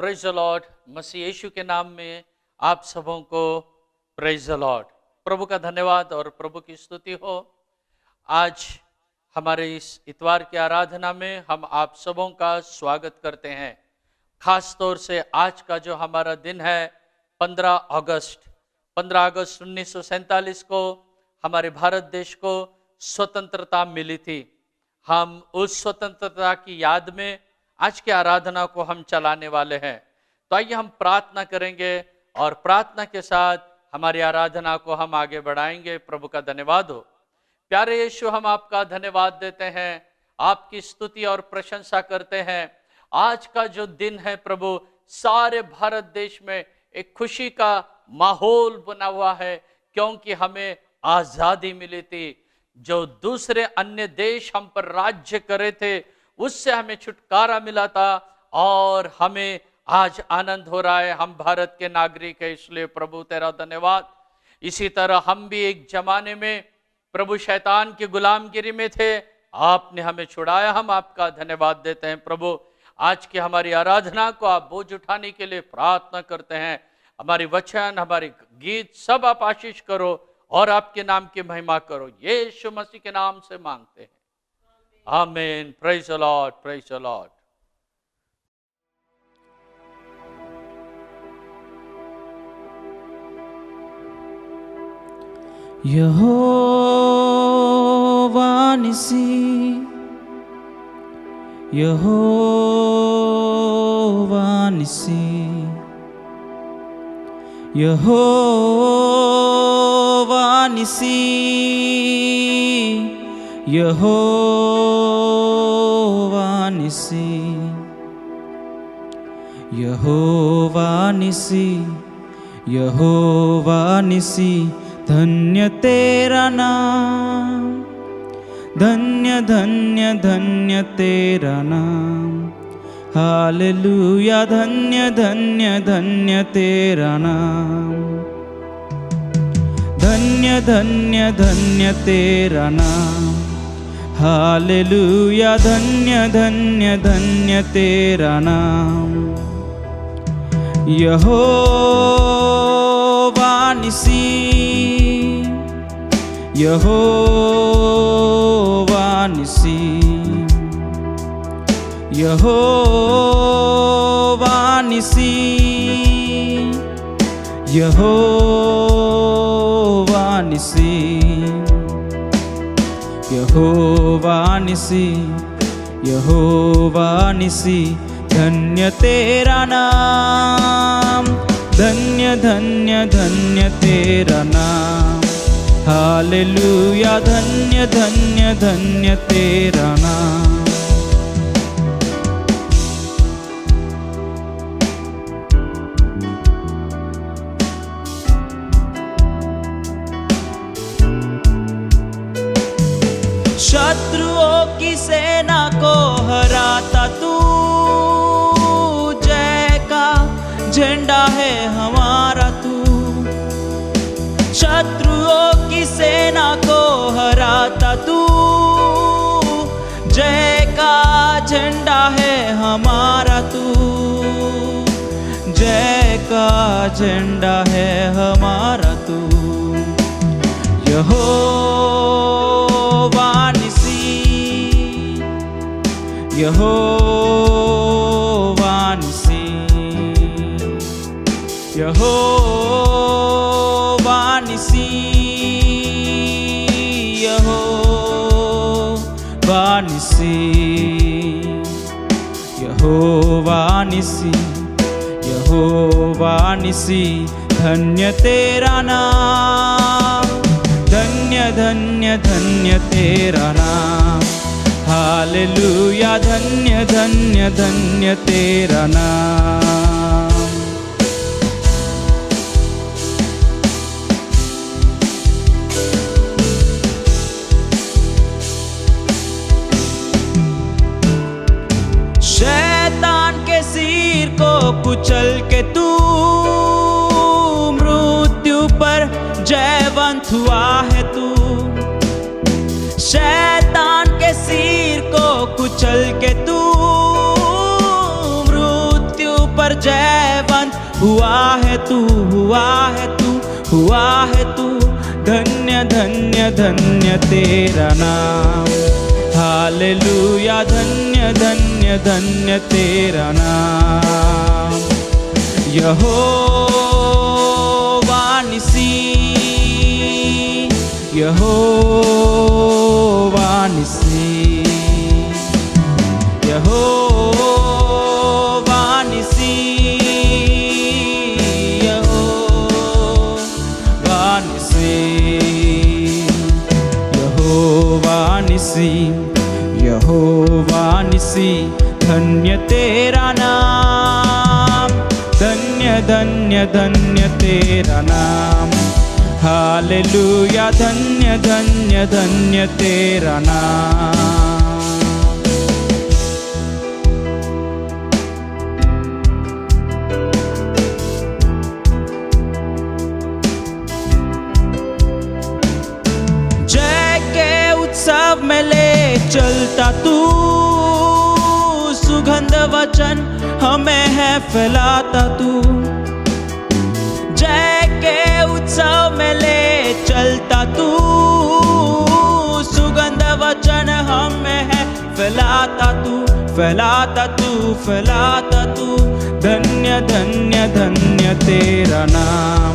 Praise the lord. मसीह यीशु के नाम में आप सबों को प्रेज द लॉर्ड। प्रभु का धन्यवाद और प्रभु की स्तुति हो। आज हमारे इस इतवार की आराधना में हम आप सबों का स्वागत करते हैं। खास तौर से आज का जो हमारा दिन है 15 अगस्त 1947 को हमारे भारत देश को स्वतंत्रता मिली थी। हम उस स्वतंत्रता की याद में आज की आराधना को हम चलाने वाले हैं। तो आइए हम प्रार्थना करेंगे और प्रार्थना के साथ हमारी आराधना को हम आगे बढ़ाएंगे। प्रभु का धन्यवाद हो। प्यारे यीशु, हम आपका धन्यवाद देते हैं, आपकी स्तुति और प्रशंसा करते हैं। आज का जो दिन है प्रभु, सारे भारत देश में एक खुशी का माहौल बना हुआ है, क्योंकि हमें आजादी मिली थी। जो दूसरे अन्य देश हम पर राज्य करे थे, उससे हमें छुटकारा मिला था और हमें आज आनंद हो रहा है। हम भारत के नागरिक हैं, इसलिए प्रभु तेरा धन्यवाद। इसी तरह हम भी एक जमाने में प्रभु शैतान की गुलामगिरी में थे, आपने हमें छुड़ाया। हम आपका धन्यवाद देते हैं प्रभु। आज की हमारी आराधना को आप बोझ उठाने के लिए प्रार्थना करते हैं। हमारी वचन, हमारे गीत सब आप आशीष करो और आपके नाम की महिमा करो। यीशु मसीह के नाम से मांगते हैं, आमीन। Praise the lord, praise the lord. यहोवा निसी, यहोवा निसी, यहोवा निसी, यहोवा निसी, यहोवा निसी, यहोवा निसी। धन्य तेरा नाम, धन्य धन्य धन्य तेरा नाम। हालेलुया, धन्य धन्य धन्य तेरा नाम। धन्य धन्य धन्य तेरा नाम। हालेलुया, धन्य धन्य धन्य तेरा नाम। यहोवा निसी, यहोवा निसी, यहोवा निसी, यहोवा निसी, यहोवा निसी, यहोवा निसी। धन्य तेरा नाम, धन्य धन्य धन्य तेरा नाम। हालेलुया, धन्य धन्य धन्य तेरा नाम। शत्रुओं की सेना को हराता तू, जय का झंडा है हमारा तू। शत्रुओं की सेना को हराता तू, जय का झंडा है हमारा तू। जय का झंडा है हमारा तू। यहोवा निसी, यहोवा निसी, यहोवा निसी, यहोवा निसी, यहोवा निसी, यहोवा निसी। धन्य तेरा नाम, धन्य धन्य धन्य तेरा नाम। हालेलुया, धन्य धन्य धन्य तेरा नाम। शैतान के सिर को कुचल के तू, मृत्यु पर जयवंत हुआ है तू। शैतान के सिर को कुचल के तू, मृत्यु पर जयवंत हुआ है तू, हुआ है तू, हुआ है तू। धन्य धन्य धन्य तेरा नाम, हालेलुया। धन्य धन्य धन्य तेरा नाम, यहोवा निसी, यहोवा निसी, यहोवा निसी, यहोवा निसी, यहोवा निसी, यहोवा निसी। धन्य तेरा नाम, धन्य धन्य धन्य तेरा नाम, हालेलुया। धन्य धन्य धन्य तेरा नाम। जय के उत्सव में ले चलता तू, सुगंध वचन हमें है फैलाता तू। जय के उत्सव में ले चलता तू, सुगंध वचन हमें है फैलाता तू, फैलाता तू, फैलाता तू। धन्य धन्य धन्य तेरा नाम,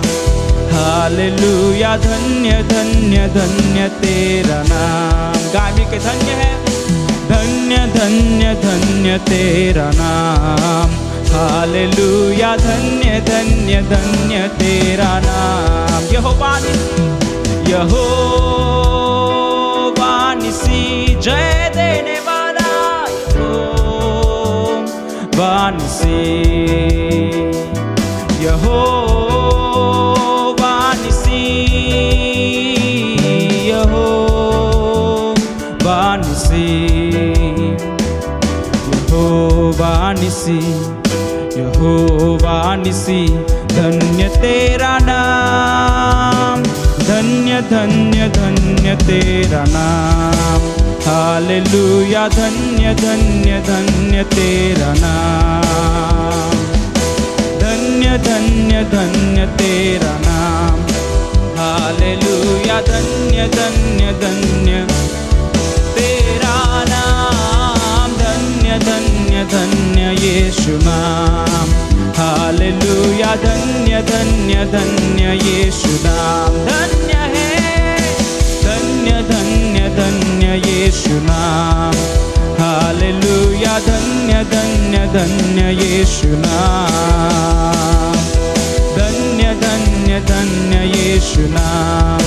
हालेलुया। धन्य धन्य धन्य तेरा नाम, गामी के धन्य है। धन्य धन्य धन्य तेरा नाम, हालेलुया। धन्य धन्य धन्य तेरा नाम, यहोवा निसी, यहोवा निसी। जय देने वाला यहोवा निसी, यहोवा निसी, यहोवा निसी, यहोवा निसी, यहोवा निसी। धन्य तेरा नाम, धन्य धन्य धन्य तेरा नाम, हालेलुया। धन्य धन्य धन्य तेरा नाम, धन्य धन्य धन्य तेरा नाम, हालेलुया। धन्य धन्य धन्य तेरा नाम, धन्य धन्य धन्य यीशु नाम, हालेलुया। धन्य धन्य धन्य यीशु नाम, धन्य है, धन्य धन्य धन्य यीशु नाम, हालेलुया। धन्य धन्य धन्य यीशु नाम, धन्य धन्य धन्य यीशु नाम,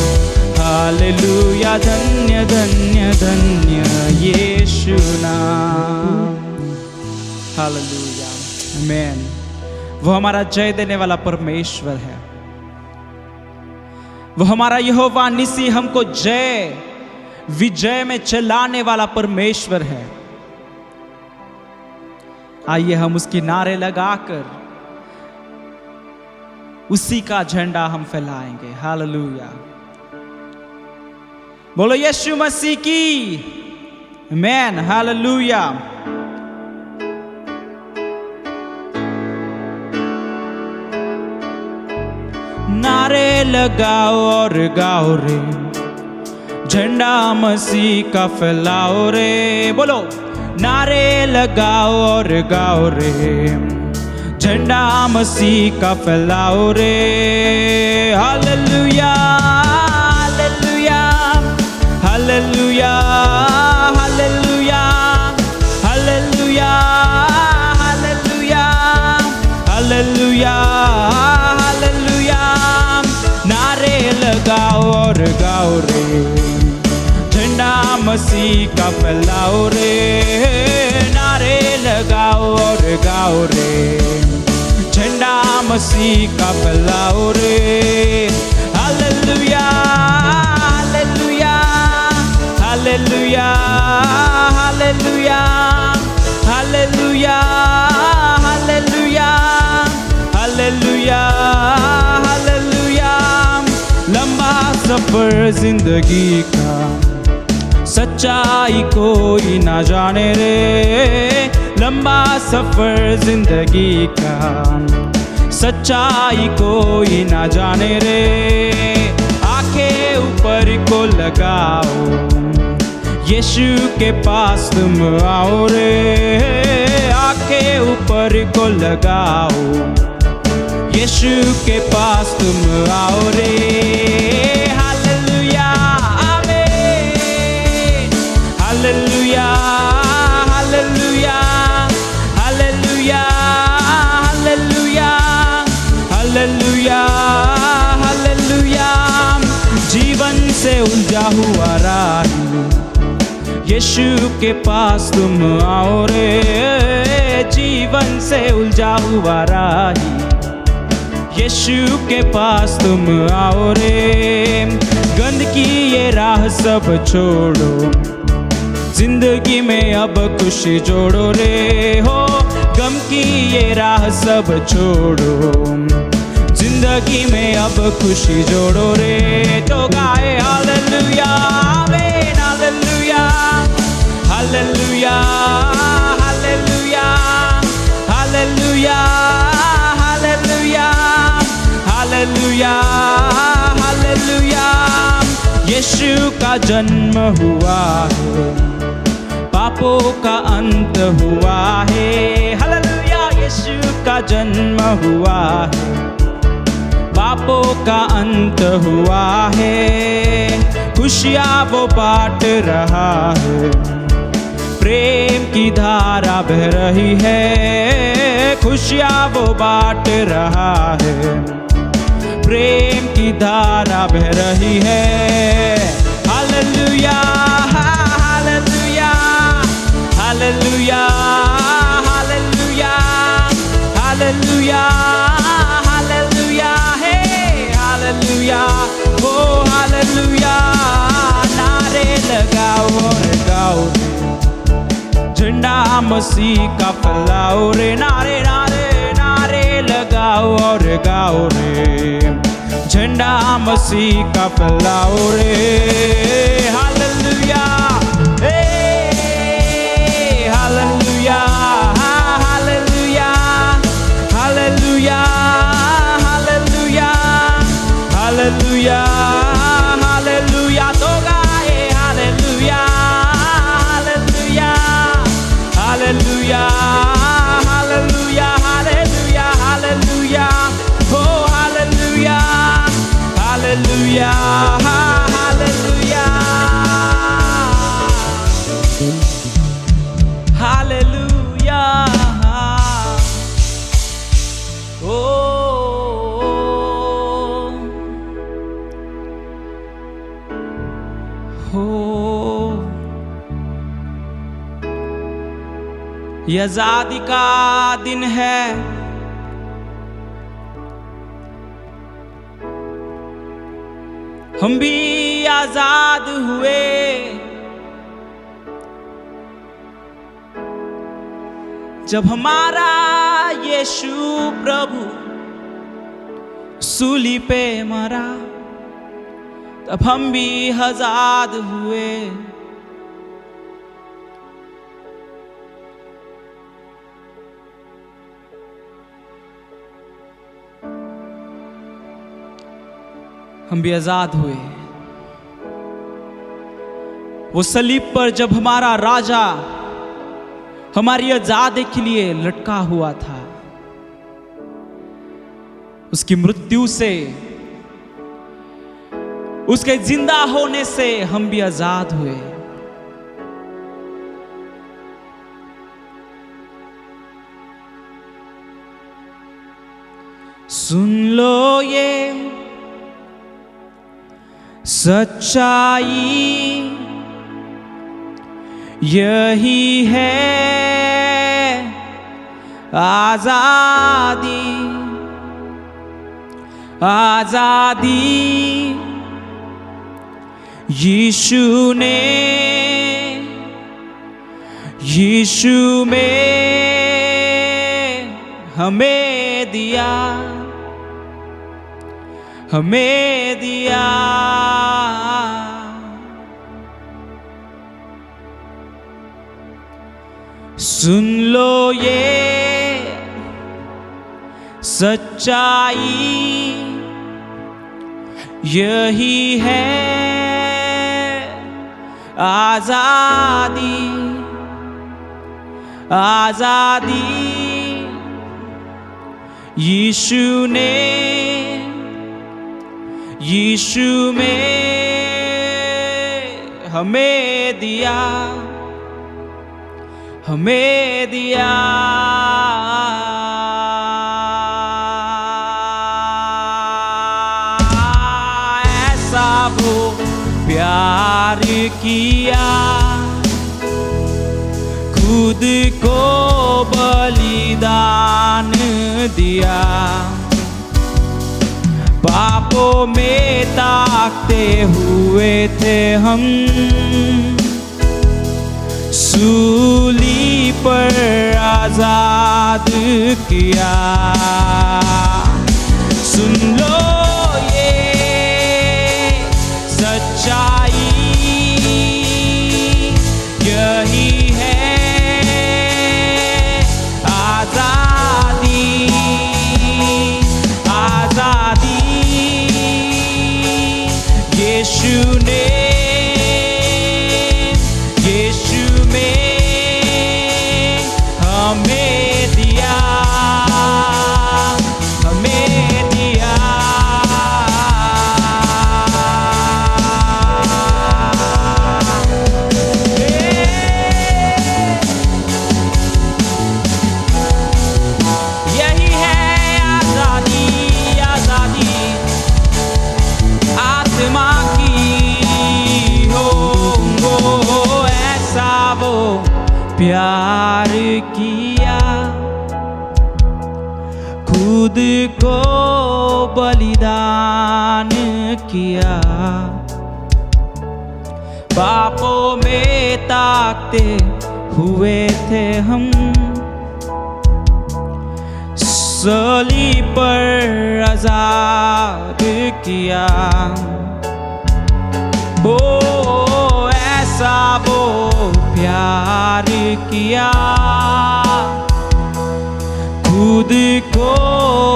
हालेलुया। धन्य धन्य धन्य यीशु नाम, हालेलुया, आमीन। वो हमारा जय देने वाला परमेश्वर है, वो हमारा यहोवा निसी, हमको जय विजय में चलाने वाला परमेश्वर है। आइए हम उसकी नारे लगाकर उसी का झंडा हम फैलाएंगे। हालेलुया, बोलो यीशु मसीह की, आमीन, हालेलुया। नारे लगाओ और गाओ रे, झंडा मसीह का फैलाओ रे। बोलो, नारे लगाओ और गाओ रे, झंडा मसीह का फैलाओ रे। Hallelujah, hallelujah, hallelujah, hallelujah, hallelujah, hallelujah, hallelujah, hallelujah. नारे लगाओ और गाओ रे, झंडा मसीह का फैलाओ रे। नारे लगाओ और गाओ रे, झंडा मसीह का फैलाओ रे। Hallelujah, hallelujah, hallelujah, hallelujah, hallelujah, hallelujah, hallelujah, hallelujah. लंबा सफर जिंदगी का, सच्चाई कोई ना जाने रे। लंबा सफर जिंदगी का, सच्चाई कोई ना जाने रे। आंखें ऊपर को लगाओ, यीशु के पास तुम आओ रे। आंखें ऊपर को लगाओ, यीशु के पास तुम आओ रे। हालेलुया आमीन, hallelujah hallelujah hallelujah hallelujah hallelujah hallelujah. जीवन से उलझा हुआ राही, यीशु के पास तुम आओ रे। जीवन से उलझा हुआ राही, यीशु के पास तुम आओ रे। गंदगी ये राह सब छोड़ो, जिंदगी में अब खुशी जोड़ो रे। हो गम की ये राह सब छोड़ो, जिंदगी में अब खुशी जोड़ो रे। तो गाए हालेलुया आमीन, hallelujah hallelujah hallelujah hallelujah hallelujah hallelujah hallelujah. यीशु का जन्म हुआ है, पापों का अंत हुआ है। हालेलुया, यीशु का जन्म हुआ है, पापों का अंत हुआ है। खुशियाँ वो बांट रहा है, प्रेम की धारा बह रही है। खुशियाँ वो बांट रहा है, प्रेम की धारा बह रही है। Hallelujah hallelujah hallelujah hallelujah hallelujah hallelujah हे हालेलुया ओ हालेलुया। नारे लगाओ और गाओ, झंडा मसीह का फैलाओ रे। नारे नारे नारे लगाओ और गाओ रे, झंडा मसीह का फैलाओ रे। Hallelujah hallelujah hallelujah hallelujah hallelujah hallelujah hallelujah. तो गाए hallelujah hallelujah hallelujah hallelujah hallelujah hallelujah हो हालेलुया हालेलुया हालेलुया हालेलुया। ओ हो ये आजादी का दिन है, हम भी आजाद हुए। जब हमारा यीशु प्रभु सूली पे मरा, तब हम भी आजाद हुए। हम भी आजाद हुए। वो सलीब पर जब हमारा राजा हमारी आजादी के लिए लटका हुआ था, उसकी मृत्यु से, उसके जिंदा होने से हम भी आजाद हुए। सुन लो ये सच्चाई, यही है आजादी। आजादी यीशु में हमें दिया, हमें दिया। सुन लो ये सच्चाई, यही है आजादी, आजादी। यीशु ने, यीशु में हमें दिया, हमें दिया। ऐसा वो प्यार किया, खुद को बलिदान दिया। पापों में ताकते हुए थे हम, सूली पर आजाद किया। सुन लो ये सच्चाई, यही है आजादी, आजादी। यीशु ने, यीशु में हमें दिया, हमें दिया। यही है आजादी, आजादी आत्मा की हो। ऐसा वो प्यार किया, खुद को बलिदान किया। पापों में ताकते हुए थे हम, सलीब पर आजाद किया। ओ ऐसा वो प्यार किया, खुद को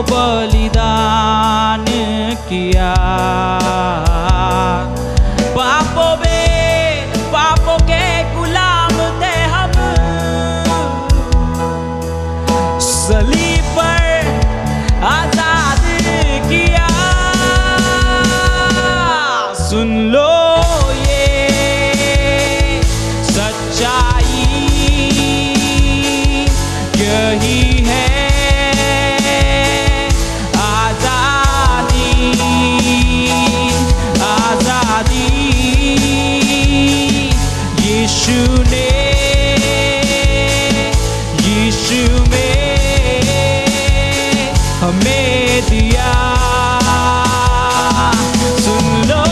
बलिदान किया। पापों के गुलाम थे हम, सलीब पर आजाद किया। सुन लो ये सच्चाई, यही है आजादी, आजादी। यीशु ने, यीशु में हमें दिया। सुन लो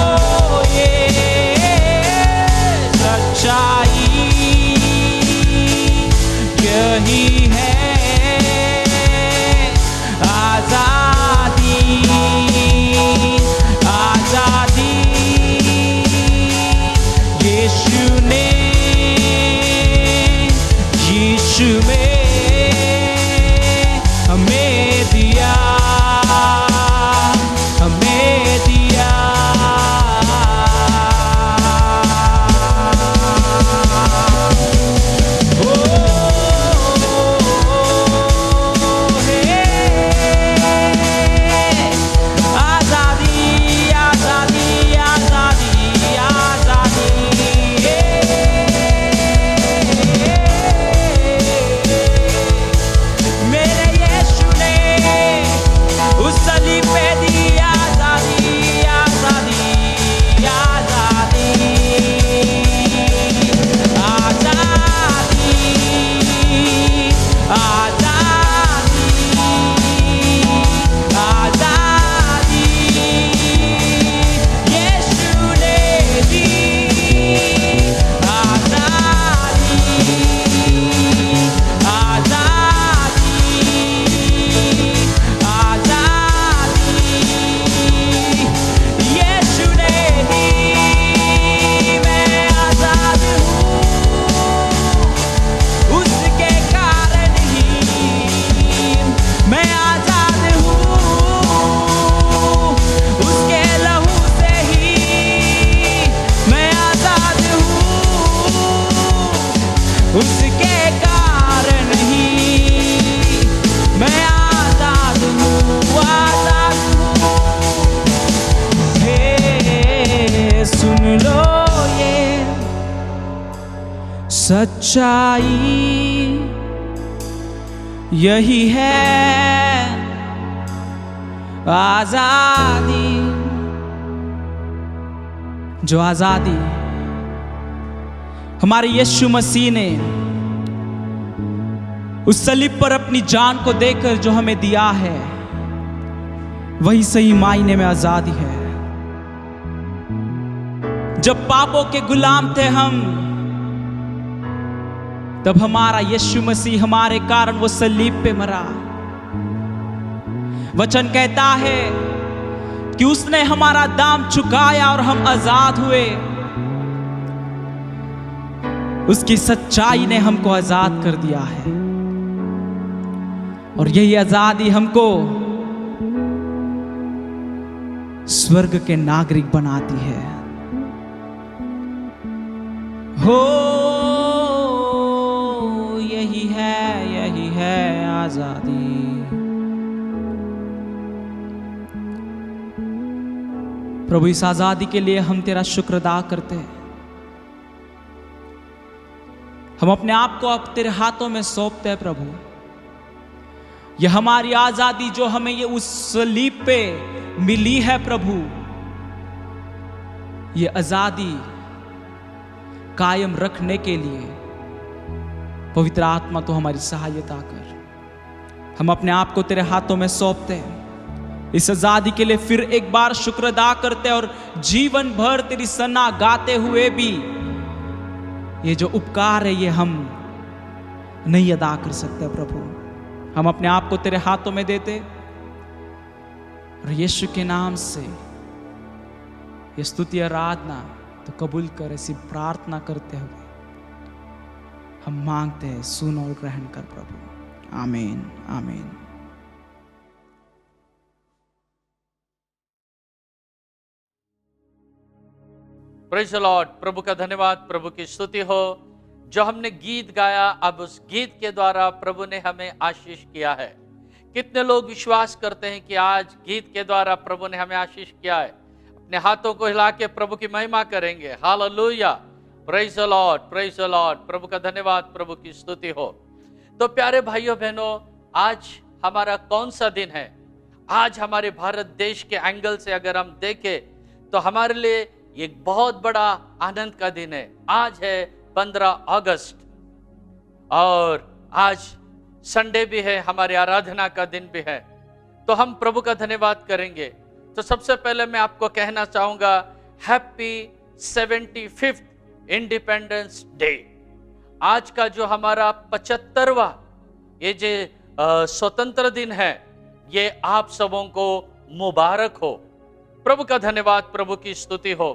ये लो ये सच्चाई, यही है आजादी। जो आजादी हमारे यीशु मसीह ने उस सलीब पर अपनी जान को देकर जो हमें दिया है, वही सही मायने में आजादी है। जब पापों के गुलाम थे हम, तब हमारा यीशु मसीह हमारे कारण वो सलीब पे मरा। वचन कहता है कि उसने हमारा दाम चुकाया और हम आजाद हुए। उसकी सच्चाई ने हमको आजाद कर दिया है, और यही आजादी हमको स्वर्ग के नागरिक बनाती है। हो यही है आजादी। प्रभु, इस आजादी के लिए हम तेरा शुक्र अदा करते हैं। हम अपने आप को अब तेरे हाथों में सौंपते हैं प्रभु। यह हमारी आजादी जो हमें ये उस सलीब पे मिली है प्रभु, ये आजादी कायम रखने के लिए पवित्र आत्मा तो हमारी सहायता कर। हम अपने आप को तेरे हाथों में सौंपते हैं। इस आजादी के लिए फिर एक बार शुक्र अदा करते हैं, और जीवन भर तेरी सना गाते हुए भी ये जो उपकार है ये हम नहीं अदा कर सकते प्रभु। हम अपने आप को तेरे हाथों में देते, और यीशु के नाम से ये स्तुति आराधना तो कबूल कर। ऐसी प्रार्थना करते हुए हम मांगते हैं, सुन और ग्रहण कर प्रभु। आमीन आमीन। Praise the lord. प्रभु का धन्यवाद, प्रभु की स्तुति हो। जो हमने गीत गाया, अब उस गीत के द्वारा प्रभु ने हमें आशीष किया है। कितने लोग विश्वास करते हैं कि आज गीत के द्वारा प्रभु ने हमें आशीष किया है? अपने हाथों को हिला के प्रभु की महिमा करेंगे। Hallelujah, praise the lord, praise the lord. प्रभु का धन्यवाद, प्रभु की स्तुति हो। तो प्यारे भाइयों बहनों, आज हमारा कौन सा दिन है? आज हमारे भारत देश के एंगल से अगर हम देखें तो हमारे लिए एक बहुत बड़ा आनंद का दिन है। आज है 15 अगस्त, और आज संडे भी है, हमारी आराधना का दिन भी है। तो हम प्रभु का धन्यवाद करेंगे। तो सबसे पहले मैं आपको कहना चाहूंगा, हैप्पी 75th इंडिपेंडेंस डे। आज का जो हमारा 75वां ये जो स्वतंत्र दिन है, ये आप सबों को मुबारक हो। प्रभु का धन्यवाद, प्रभु की स्तुति हो।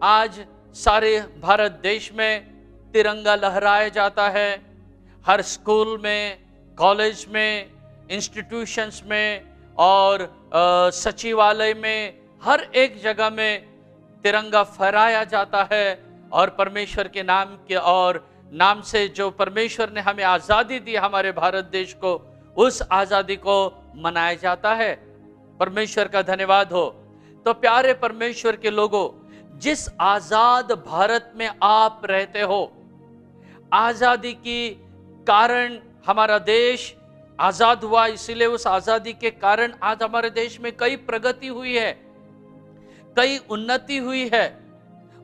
आज सारे भारत देश में तिरंगा लहराया जाता है। हर स्कूल में, कॉलेज में, इंस्टीट्यूशंस में और सचिवालय में, हर एक जगह में तिरंगा फहराया जाता है। और परमेश्वर के नाम के और नाम से जो परमेश्वर ने हमें आज़ादी दी हमारे भारत देश को, उस आज़ादी को मनाया जाता है। परमेश्वर का धन्यवाद हो। तो प्यारे परमेश्वर के लोगों, जिस आज़ाद भारत में आप रहते हो, आज़ादी की कारण हमारा देश आज़ाद हुआ। इसीलिए उस आज़ादी के कारण आज हमारे देश में कई प्रगति हुई है, कई उन्नति हुई है।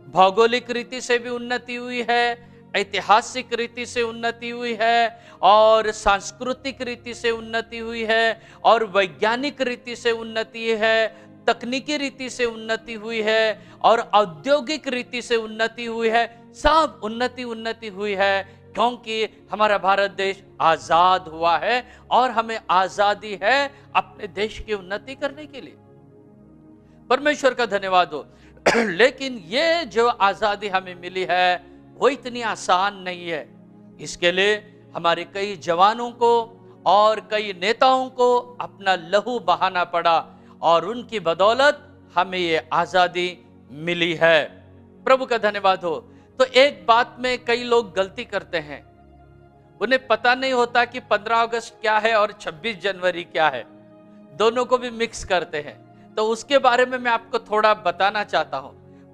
भौगोलिक रीति से भी उन्नति हुई है, ऐतिहासिक रीति से उन्नति हुई है, और सांस्कृतिक रीति से उन्नति हुई है, और वैज्ञानिक रीति से उन्नति है, तकनीकी रीति से उन्नति हुई है, और औद्योगिक रीति से उन्नति हुई है। सब उन्नति हुई है, क्योंकि हमारा भारत देश आजाद हुआ है और हमें आजादी है अपने देश की उन्नति करने के लिए। परमेश्वर का धन्यवाद हो। लेकिन ये जो आजादी हमें मिली है वो इतनी आसान नहीं है। इसके लिए हमारे कई जवानों को और कई नेताओं को अपना लहू बहाना पड़ा, और उनकी बदौलत हमें ये आजादी मिली है। प्रभु का धन्यवाद हो। तो एक बात में कई लोग गलती करते हैं, उन्हें पता नहीं होता कि 15 अगस्त क्या है और 26 जनवरी क्या है, दोनों को भी मिक्स करते हैं। तो उसके बारे में मैं आपको थोड़ा बताना चाहता हूं।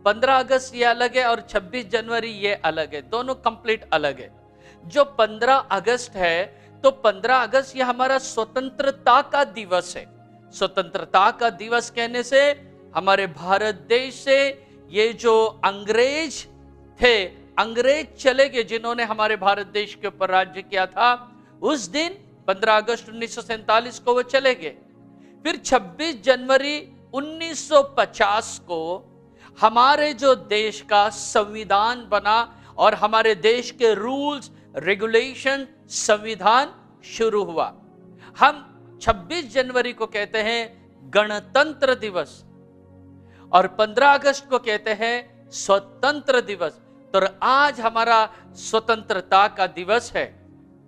15 अगस्त ये अलग है और 26 जनवरी ये अलग है, दोनों कंप्लीट अलग है। जो 15 अगस्त है तो 15 अगस्त ये हमारा स्वतंत्रता का दिवस है। स्वतंत्रता का दिवस कहने से हमारे भारत देश से ये जो अंग्रेज थे, अंग्रेज चले गए जिन्होंने हमारे भारत देश के ऊपर राज्य किया था, उस दिन 15 अगस्त 1947 को वो चले गए। फिर 26 जनवरी 1950 को हमारे जो देश का संविधान बना और हमारे देश के रूल्स रेगुलेशन संविधान शुरू हुआ। हम 26 जनवरी को कहते हैं गणतंत्र दिवस और 15 अगस्त को कहते हैं स्वतंत्र दिवस। तो आज हमारा स्वतंत्रता का दिवस है।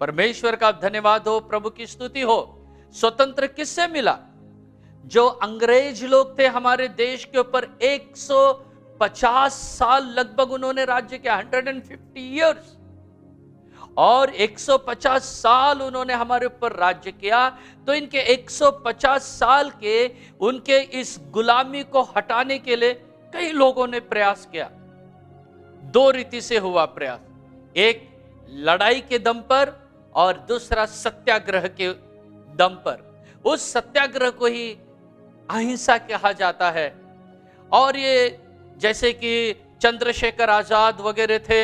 परमेश्वर का धन्यवाद हो, प्रभु की स्तुति हो। स्वतंत्र किससे मिला? जो अंग्रेज लोग थे हमारे देश के ऊपर 150 साल लगभग उन्होंने राज्य किया, 150 इयर्स, और 150 साल उन्होंने हमारे ऊपर राज्य किया। तो इनके 150 साल के उनके इस गुलामी को हटाने के लिए कई लोगों ने प्रयास किया। दो रीति से हुआ प्रयास, एक लड़ाई के दम पर और दूसरा सत्याग्रह के दम पर। उस सत्याग्रह को ही अहिंसा कहा जाता है। और ये जैसे कि चंद्रशेखर आजाद वगैरह थे,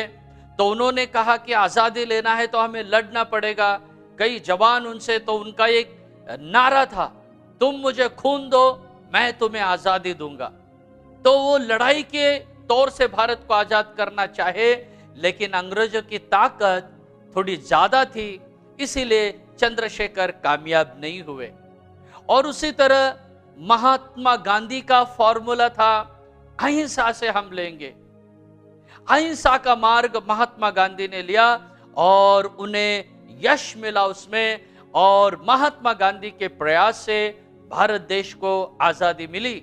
तो उन्होंने कहा कि आजादी लेना है तो हमें लड़ना पड़ेगा। कई जवान उनसे, तो उनका एक नारा था, तुम मुझे खून दो मैं तुम्हें आजादी दूंगा। तो वो लड़ाई के तौर से भारत को आजाद करना चाहे, लेकिन अंग्रेजों की ताकत थोड़ी ज्यादा थी, इसीलिए चंद्रशेखर कामयाब नहीं हुए। और उसी तरह महात्मा गांधी का फॉर्मूला था, अहिंसा से हम लेंगे। अहिंसा का मार्ग महात्मा गांधी ने लिया और उन्हें यश मिला उसमें, और महात्मा गांधी के प्रयास से भारत देश को आजादी मिली।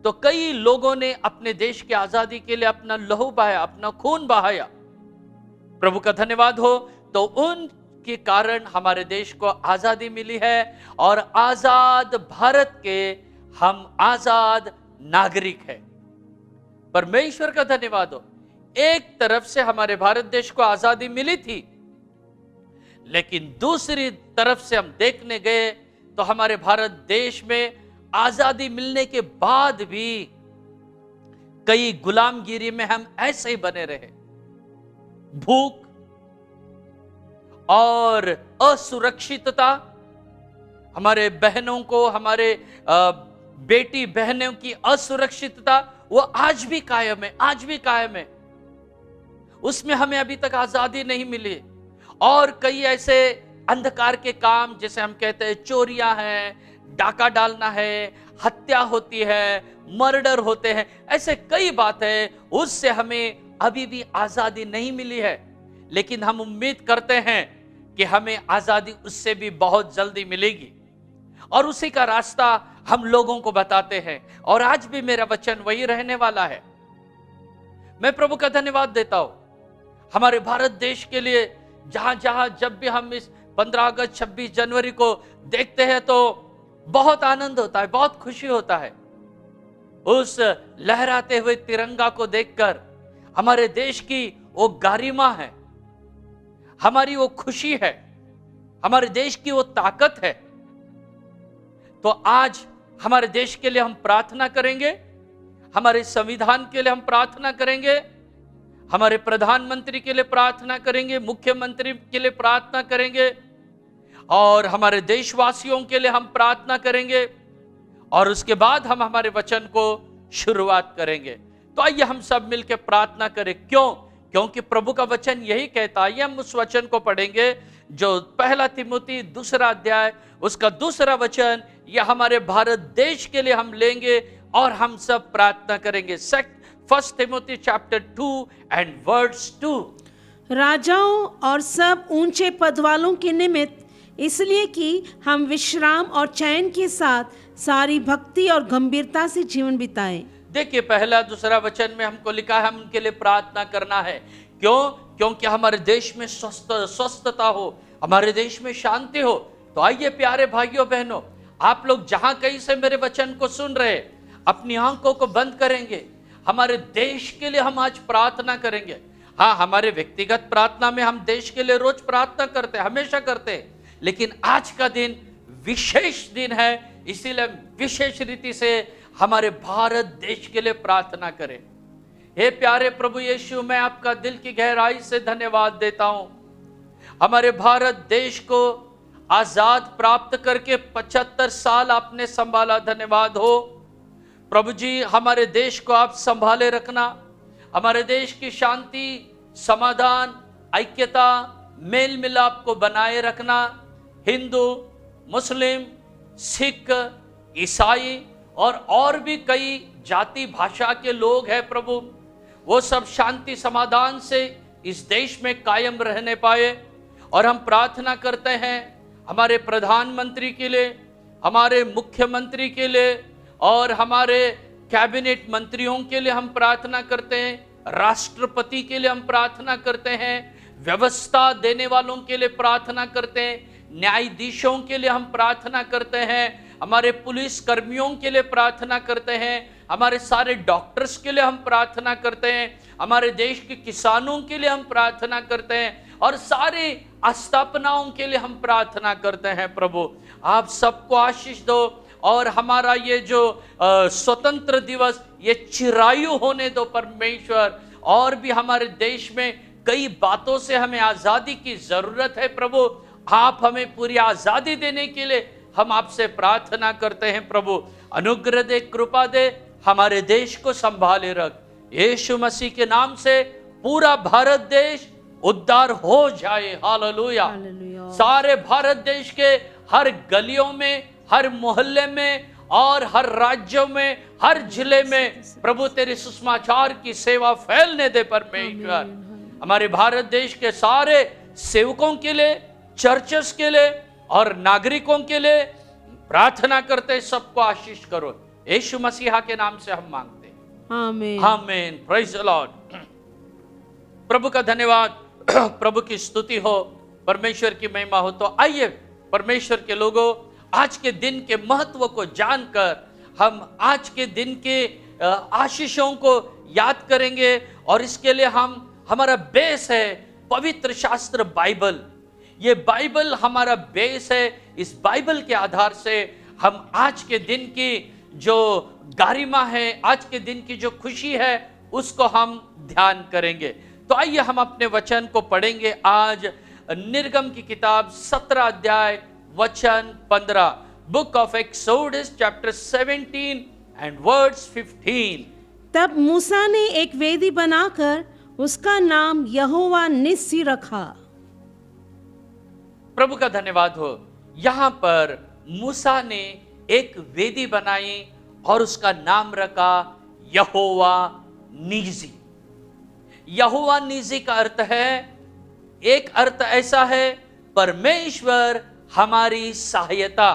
तो कई लोगों ने अपने देश की आजादी के लिए अपना लहू बहाया, अपना खून बहाया। प्रभु का धन्यवाद हो। तो उनके कारण हमारे देश को आजादी मिली है और आजाद भारत के हम आजाद नागरिक हैं। परमेश्वर का धन्यवाद हो। एक तरफ से हमारे भारत देश को आजादी मिली थी, लेकिन दूसरी तरफ से हम देखने गए तो हमारे भारत देश में आजादी मिलने के बाद भी कई गुलामगिरी में हम ऐसे ही बने रहे। भूख और असुरक्षितता, हमारे बहनों को, हमारे बेटी बहनों की असुरक्षितता, वो आज भी कायम है, आज भी कायम है। उसमें हमें अभी तक आजादी नहीं मिली। और कई ऐसे अंधकार के काम, जैसे हम कहते हैं चोरियां हैं, डाका डालना है, हत्या होती है, मर्डर होते हैं, ऐसे कई बात है, उससे हमें अभी भी आजादी नहीं मिली है। लेकिन हम उम्मीद करते हैं कि हमें आजादी उससे भी बहुत जल्दी मिलेगी, और उसी का रास्ता हम लोगों को बताते हैं। और आज भी मेरा वचन वही रहने वाला है। मैं प्रभु का धन्यवाद देता हूं हमारे भारत देश के लिए। जहां जहां जब भी हम इस 15 अगस्त 26 जनवरी को देखते हैं तो बहुत आनंद होता है, बहुत खुशी होता है। उस लहराते हुए तिरंगा को देखकर हमारे देश की वो गरिमा है, हमारी वो खुशी है, हमारे देश की वो ताकत है। तो आज हमारे देश के लिए हम प्रार्थना करेंगे, हमारे संविधान के लिए हम प्रार्थना करेंगे, हमारे प्रधानमंत्री के लिए प्रार्थना करेंगे, मुख्यमंत्री के लिए प्रार्थना करेंगे, और हमारे देशवासियों के लिए हम प्रार्थना करेंगे, और उसके बाद हम हमारे वचन को शुरुआत करेंगे। तो आइए हम सब मिलकर प्रार्थना करें। क्यों? क्योंकि प्रभु का वचन यही कहता है। हम उस वचन को पढ़ेंगे जो 1 तिमोथी 2 अध्याय उसका 2 वचन, यह हमारे भारत देश के लिए हम लेंगे और हम सब प्रार्थना करेंगे। 1 तिमोथी चैप्टर 2 एंड वर्स 2। राजाओं और सब ऊंचे पद वालों के निमित्त, इसलिए कि हम विश्राम और चैन के साथ सारी भक्ति और गंभीरता से जीवन बिताएं। देखिए 1, 2 वचन में हमको लिखा है हम उनके लिए प्रार्थना करना है। क्यों? क्योंकि हमारे देश में स्वस्थता हो, हमारे देश में शांति हो। तो आइए प्यारे भाइयों बहनों, आप लोग जहां कहीं से मेरे वचन को सुन रहे, अपनी आंखों को बंद करेंगे, हमारे देश के लिए हम आज प्रार्थना करेंगे। हाँ, हमारे व्यक्तिगत प्रार्थना में हम देश के लिए रोज प्रार्थना करते हैं, हमेशा करते हैं, लेकिन आज का दिन विशेष दिन है, इसीलिए विशेष रीति से हमारे भारत देश के लिए प्रार्थना करें। हे प्यारे प्रभु यीशु, मैं आपका दिल की गहराई से धन्यवाद देता हूं। हमारे भारत देश को आजाद प्राप्त करके 75 साल आपने संभाला, धन्यवाद हो प्रभु जी। हमारे देश को आप संभाले रखना, हमारे देश की शांति, समाधान, ऐक्यता, मेल मिलाप को बनाए रखना। हिंदू, मुस्लिम, सिख, ईसाई और भी कई जाति भाषा के लोग हैं प्रभु, वो सब शांति समाधान से इस देश में कायम रहने पाए। और हम प्रार्थना करते हैं हमारे प्रधानमंत्री के लिए, हमारे मुख्यमंत्री के लिए और हमारे कैबिनेट मंत्रियों के लिए हम प्रार्थना करते हैं, राष्ट्रपति के लिए हम प्रार्थना करते हैं, व्यवस्था देने वालों के लिए प्रार्थना करते हैं, न्यायाधीशों के लिए हम प्रार्थना करते हैं, हमारे पुलिस कर्मियों के लिए प्रार्थना करते हैं, हमारे सारे डॉक्टर्स के लिए हम प्रार्थना करते हैं, हमारे देश के किसानों के लिए हम प्रार्थना करते हैं और सारे स्थापनाओं के लिए हम प्रार्थना करते हैं। प्रभु आप सबको आशीष दो और हमारा ये जो स्वतंत्र दिवस ये चिरायु होने दो परमेश्वर। और भी हमारे देश में कई बातों से हमें आजादी की जरूरत है प्रभु, आप हमें पूरी आजादी देने के लिए हम आपसे प्रार्थना करते हैं। प्रभु अनुग्रह दे, कृपा दे, हमारे देश को संभाले रख। यीशु मसीह के नाम से पूरा भारत देश उद्धार हो जाए। हालेलुया। सारे भारत देश के हर गलियों में, हर मोहल्ले में और हर राज्यों में, हर जिले में प्रभु तेरे सुसमाचार की सेवा फैलने दे परमेश्वर। हमारे भारत देश के सारे सेवकों के लिए, चर्चेस के लिए और नागरिकों के लिए प्रार्थना करते, सबको आशीष करो। यीशु मसीहा के नाम से हम मांगते हैं, आमीन। आमीन। Praise the lord. प्रभु का धन्यवाद, प्रभु की स्तुति हो, परमेश्वर की महिमा हो। तो आइए परमेश्वर के लोगों, आज के दिन के महत्व को जानकर हम आज के दिन के आशीषों को याद करेंगे। और इसके लिए हमारा बेस है पवित्र शास्त्र बाइबल। ये बाइबल हमारा बेस है। इस बाइबल के आधार से हम आज के दिन की जो गरिमा है, आज के दिन की जो खुशी है, उसको हम ध्यान करेंगे। तो आइए हम अपने वचन को पढ़ेंगे। आज निर्गम की किताब 17 अध्याय वचन 15, book of exodus chapter 17 and words 15। तब मूसा ने एक वेदी बनाकर उसका नाम यहोवा निस्सी रखा। प्रभु का धन्यवाद हो। यहां पर मूसा ने एक वेदी बनाई और उसका नाम रखा यहोवा निजी। यहोवा निजी का अर्थ है, एक अर्थ ऐसा है परमेश्वर हमारी सहायता,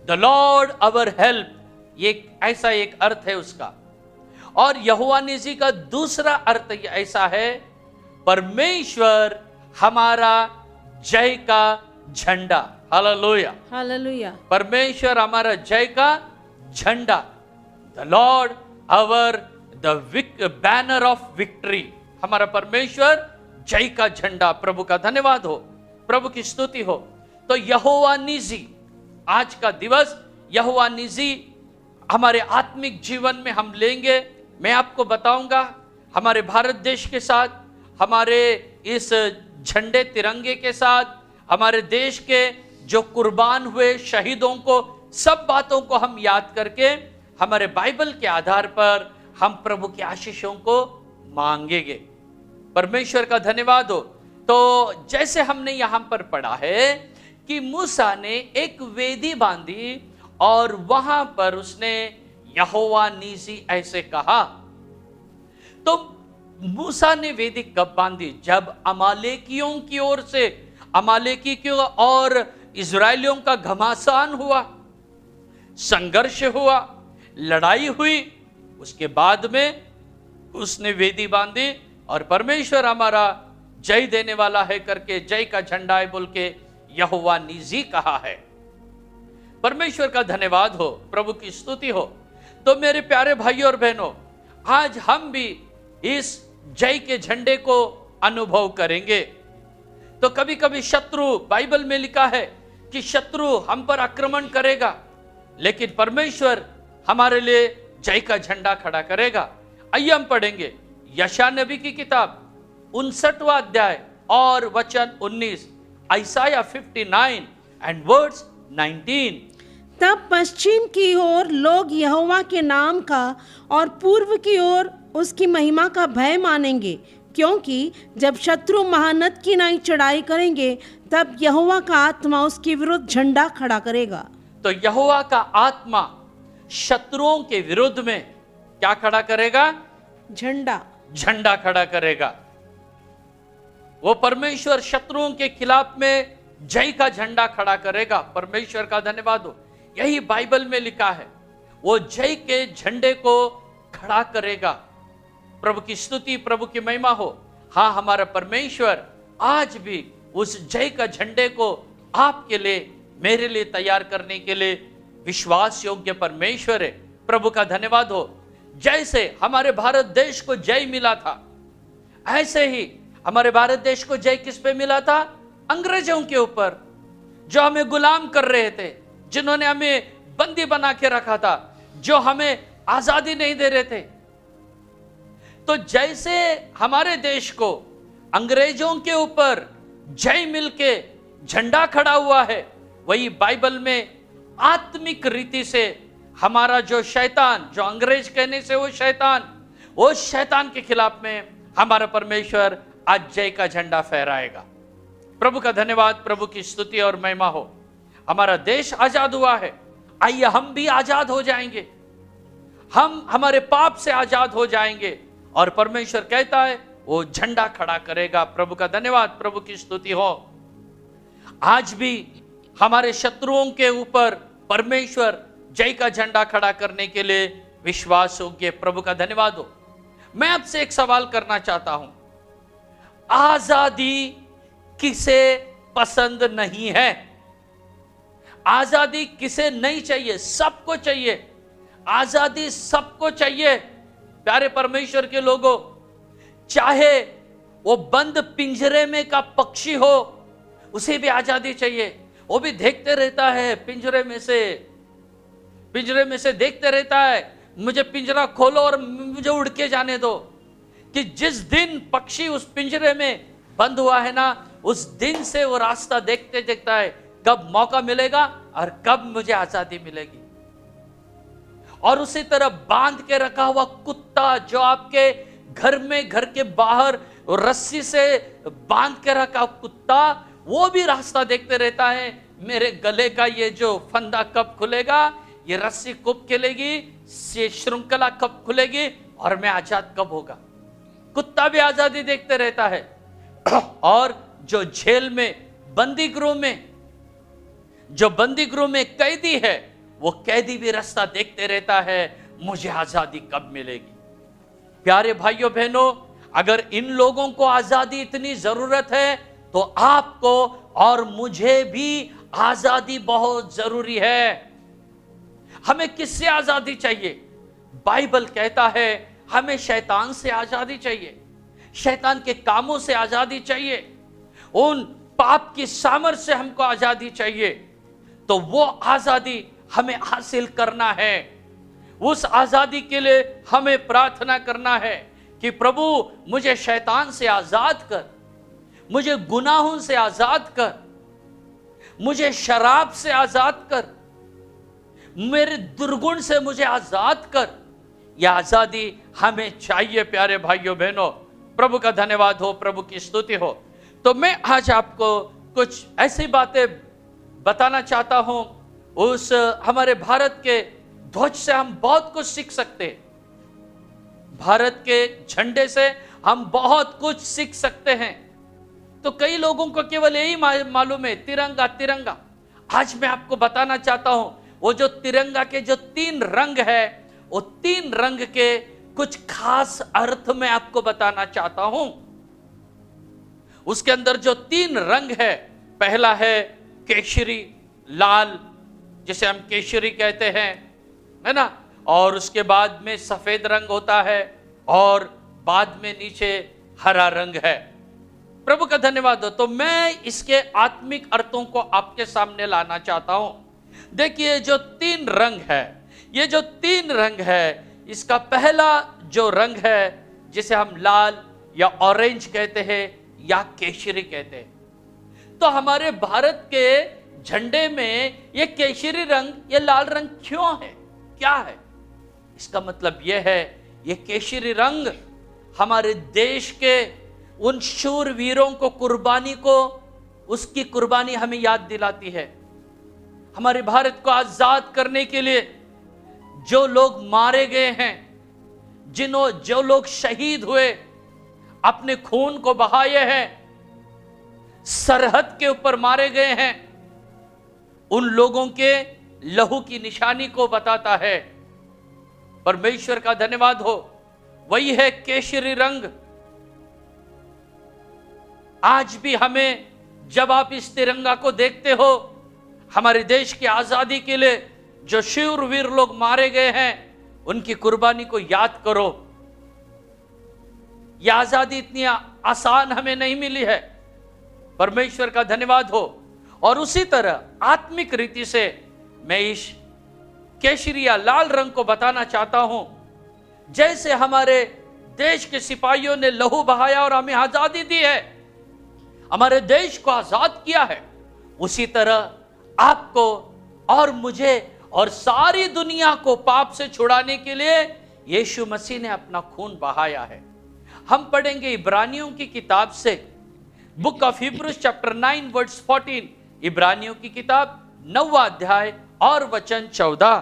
द लॉर्ड अवर हेल्प, ये ऐसा एक अर्थ है उसका। और यहोवा निजी का दूसरा अर्थ ऐसा है, परमेश्वर हमारा जय का झंडा। Hallelujah, hallelujah. परमेश्वर हमारा जय का झंडा, the Lord our the banner of victory, हमारा परमेश्वर जय का झंडा। प्रभु का धन्यवाद हो, प्रभु की स्तुति हो। तो यहोवा निजी, आज का दिवस यहोवा निजी हमारे आत्मिक जीवन में हम लेंगे। मैं आपको बताऊंगा हमारे भारत देश के साथ, हमारे इस झंडे तिरंगे के साथ, हमारे देश के जो कुर्बान हुए शहीदों को, सब बातों को हम याद करके हमारे बाइबल के आधार पर हम प्रभु के आशीषों को मांगेंगे। परमेश्वर का धन्यवाद हो। तो जैसे हमने यहां पर पढ़ा है कि मूसा ने एक वेदी बांधी और वहां पर उसने यहोवा निजी ऐसे कहा। तो मूसा ने वेदी कब बांधी? जब अमालेकियों की ओर से, अमालेकियों और इजरायलियों का घमासान हुआ, संघर्ष हुआ, लड़ाई हुई, उसके बाद में उसने वेदी बांधी और परमेश्वर हमारा जय देने वाला है करके, जय का झंडा है बोल के यहोवा निजी कहा है। परमेश्वर का धन्यवाद हो, प्रभु की स्तुति हो। तो मेरे प्यारे भाइयों और बहनों, आज हम भी इस जय के झंडे को अनुभव करेंगे। तो कभी कभी शत्रु, बाइबल में लिखा है कि शत्रु हम पर आक्रमण करेगा, लेकिन परमेश्वर हमारे लिए जय का झंडा खड़ा करेगा। आइए हम पढ़ेंगे यशायाह नबी की किताब 59वां अध्याय और वचन 19, आइसाया 59 एंड वर्ड्स 19। तब पश्चिम की ओर लोग यहोवा के नाम का और पूर्व की ओर उसकी महिमा का भय मानेंगे, क्योंकि जब शत्रु महानद की नाई चढ़ाई करेंगे तब यहोवा का आत्मा उसके विरुद्ध झंडा खड़ा करेगा। तो यहोवा का आत्मा शत्रुओं के विरुद्ध में क्या खड़ा करेगा? झंडा खड़ा करेगा। वो परमेश्वर शत्रुओं के खिलाफ में जय का झंडा खड़ा करेगा। परमेश्वर का धन्यवाद हो, यही बाइबल में लिखा है। वो जय के झंडे को खड़ा करेगा। प्रभु की स्तुति, प्रभु की महिमा हो। हाँ, हमारा परमेश्वर आज भी उस जय का झंडे को आपके लिए, मेरे लिए तैयार करने के लिए विश्वास योग्य परमेश्वर है। प्रभु का धन्यवाद हो। जैसे हमारे भारत देश को जय मिला था, ऐसे ही हमारे भारत देश को जय किस पे मिला था? अंग्रेजों के ऊपर, जो हमें गुलाम कर रहे थे, जिन्होंने हमें बंदी बना के रखा था, जो हमें आजादी नहीं दे रहे थे। तो जैसे हमारे देश को अंग्रेजों के ऊपर जय मिलके झंडा खड़ा हुआ है, वही बाइबल में आत्मिक रीति से हमारा जो शैतान, जो अंग्रेज कहने से वो शैतान के खिलाफ में हमारा परमेश्वर आज जय का झंडा फहराएगा। प्रभु का धन्यवाद, प्रभु की स्तुति और महिमा हो। हमारा देश आजाद हुआ है, आइए हम भी आजाद हो जाएंगे। हम हमारे पाप से आजाद हो जाएंगे और परमेश्वर कहता है वो झंडा खड़ा करेगा। प्रभु का धन्यवाद, प्रभु की स्तुति हो। आज भी हमारे शत्रुओं के ऊपर परमेश्वर जय का झंडा खड़ा करने के लिए विश्वास योग्य। प्रभु का धन्यवाद हो। मैं आपसे एक सवाल करना चाहता हूं, आजादी किसे पसंद नहीं है? आजादी किसे नहीं चाहिए? सबको चाहिए। आजादी सबको चाहिए। प्यारे परमेश्वर के लोगों, चाहे वो बंद पिंजरे में का पक्षी हो, उसे भी आजादी चाहिए। वो भी देखते रहता है, पिंजरे में से देखते रहता है, मुझे पिंजरा खोलो और मुझे उड़ के जाने दो। कि जिस दिन पक्षी उस पिंजरे में बंद हुआ है ना, उस दिन से वो रास्ता देखता है कब मौका मिलेगा और कब मुझे आजादी मिलेगी। और उसी तरह बांध के रखा हुआ कुत्ता, जो आपके घर में, घर के बाहर रस्सी से बांध के रखा कुत्ता, वो भी रास्ता देखते रहता है, मेरे गले का ये जो फंदा कब खुलेगा, ये रस्सी कब खुलेगी, ये श्रृंखला कब खुलेगी और मैं आजाद कब होगा। कुत्ता भी आजादी देखते रहता है। और जो जेल में, बंदी गृह में कैदी है, वो कैदी भी रास्ता देखते रहता है, मुझे आजादी कब मिलेगी। प्यारे भाइयों बहनों, अगर इन लोगों को आजादी इतनी जरूरत है, तो आपको और मुझे भी आजादी बहुत जरूरी है। हमें किससे आजादी चाहिए? बाइबल कहता है हमें शैतान से आजादी चाहिए, शैतान के कामों से आजादी चाहिए, उन पाप की सामर्थ से हमको आजादी चाहिए। तो वो आजादी हमें हासिल करना है। उस आजादी के लिए हमें प्रार्थना करना है कि प्रभु मुझे शैतान से आजाद कर, मुझे गुनाहों से आजाद कर, मुझे शराब से आजाद कर, मेरे दुर्गुण से मुझे आजाद कर। यह आजादी हमें चाहिए प्यारे भाइयों बहनों। प्रभु का धन्यवाद हो, प्रभु की स्तुति हो। तो मैं आज आपको कुछ ऐसी बातें बताना चाहता हूं। उस हमारे भारत के ध्वज से हम बहुत कुछ सीख सकते हैं। भारत के झंडे से हम बहुत कुछ सीख सकते हैं। तो कई लोगों को केवल यही मालूम है, तिरंगा तिरंगा। आज मैं आपको बताना चाहता हूं, वो जो तिरंगा के जो 3 रंग है, वो 3 रंग के कुछ खास अर्थ मैं आपको बताना चाहता हूं। उसके अंदर जो 3 रंग है, पहला है केशरी लाल, जिसे हम केशरी कहते हैं, है ना। और उसके बाद में सफेद रंग होता है, और बाद में नीचे हरा रंग है। प्रभु का धन्यवाद हो। तो मैं इसके आत्मिक अर्थों को आपके सामने लाना चाहता हूं। देखिए जो 3 रंग है, ये जो 3 रंग है, इसका पहला जो रंग है जिसे हम लाल या ऑरेंज कहते हैं या केशरी कहते हैं। तो हमारे भारत के झंडे में ये केशरी रंग, ये लाल रंग क्यों है, क्या है? इसका मतलब यह है, ये केशरी रंग हमारे देश के उन शूरवीरों को, कुर्बानी को, उसकी कुर्बानी हमें याद दिलाती है। हमारे भारत को आजाद करने के लिए जो लोग मारे गए हैं, जो लोग शहीद हुए, अपने खून को बहाए हैं, सरहद के ऊपर मारे गए हैं, उन लोगों के लहू की निशानी को बताता है। परमेश्वर का धन्यवाद हो, वही है केशरी रंग। आज भी हमें, जब आप इस तिरंगा को देखते हो, हमारे देश की आजादी के लिए जो शूरवीर लोग मारे गए हैं, उनकी कुर्बानी को याद करो। यह आजादी इतनी आसान हमें नहीं मिली है, परमेश्वर का धन्यवाद हो। और उसी तरह आत्मिक रीति से मैं इस केशरी या लाल रंग को बताना चाहता हूं। जैसे हमारे देश के सिपाहियों ने लहू बहाया और हमें आजादी दी है, हमारे देश को आजाद किया है, उसी तरह आपको और मुझे और सारी दुनिया को पाप से छुड़ाने के लिए यीशु मसीह ने अपना खून बहाया है। हम पढ़ेंगे इब्रानियों की किताब से, book of Hebrews chapter 9 verse 14, इब्रानियों की किताब 9वां अध्याय और वचन 14।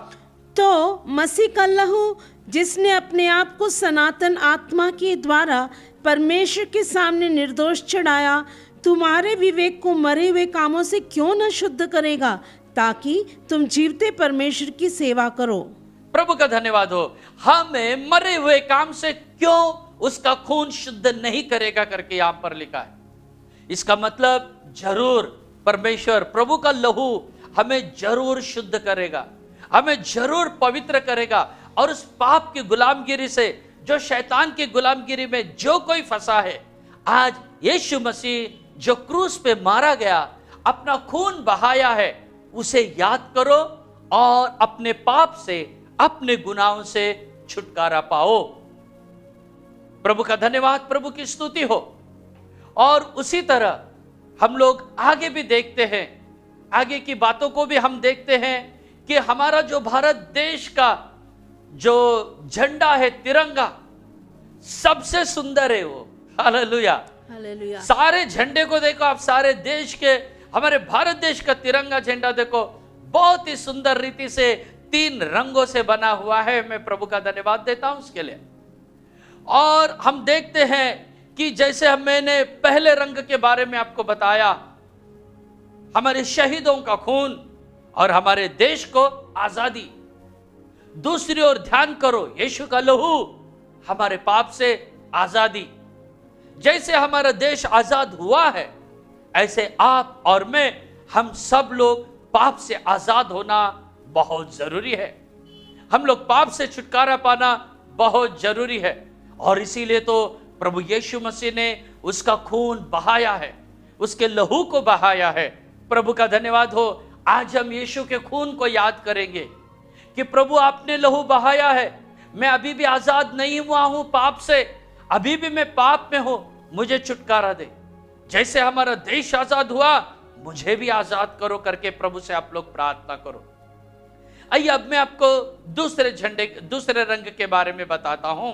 तो मसीह का लहू, जिसने अपने आप को सनातन आत्मा के द्वारा परमेश्वर के सामने निर्दोष चढ़ाया, तुम्हारे विवेक को मरे हुए कामों से क्यों न शुद्ध करेगा, ताकि तुम जीवते परमेश्वर की सेवा करो। प्रभु का धन्यवाद हो। हमें मरे हुए काम से क्यों उसका खून शुद्ध नहीं करेगा करके यहां पर लिखा है। इसका मतलब जरूर परमेश्वर, प्रभु का लहू हमें जरूर शुद्ध करेगा, हमें जरूर पवित्र करेगा। और उस पाप की गुलामगिरी से, जो शैतान की गुलामगिरी में जो कोई फंसा है, आज यीशु मसीह जो क्रूस पे मारा गया, अपना खून बहाया है, उसे याद करो और अपने पाप से, अपने गुनाहों से छुटकारा पाओ। प्रभु का धन्यवाद, प्रभु की स्तुति हो। और उसी तरह हम लोग आगे भी देखते हैं, आगे की बातों को भी हम देखते हैं कि हमारा जो भारत देश का जो झंडा है, तिरंगा, सबसे सुंदर है वो। Hallelujah, hallelujah. सारे झंडे को देखो आप, सारे देश के, हमारे भारत देश का तिरंगा झंडा देखो, बहुत ही सुंदर रीति से 3 रंगों से बना हुआ है। मैं प्रभु का धन्यवाद देता हूं उसके लिए। और हम देखते हैं कि जैसे मैंने पहले रंग के बारे में आपको बताया, हमारे शहीदों का खून और हमारे देश को आजादी। दूसरी ओर ध्यान करो, यीशु का लहू, हमारे पाप से आजादी। जैसे हमारा देश आजाद हुआ है, ऐसे आप और मैं, हम सब लोग पाप से आजाद होना बहुत जरूरी है। हम लोग पाप से छुटकारा पाना बहुत जरूरी है। और इसीलिए तो प्रभु यीशु मसीह ने उसका खून बहाया है, उसके लहू को बहाया है। प्रभु का धन्यवाद हो। आज हम यीशु के खून को याद करेंगे कि प्रभु आपने लहू बहाया है, मैं अभी भी आजाद नहीं हुआ हूं पाप से, अभी भी मैं पाप में हूं, मुझे छुटकारा दे। जैसे हमारा देश आजाद हुआ, मुझे भी आजाद करो करके प्रभु से आप लोग प्रार्थना करो। आइए अब मैं आपको दूसरे रंग के बारे में बताता हूं।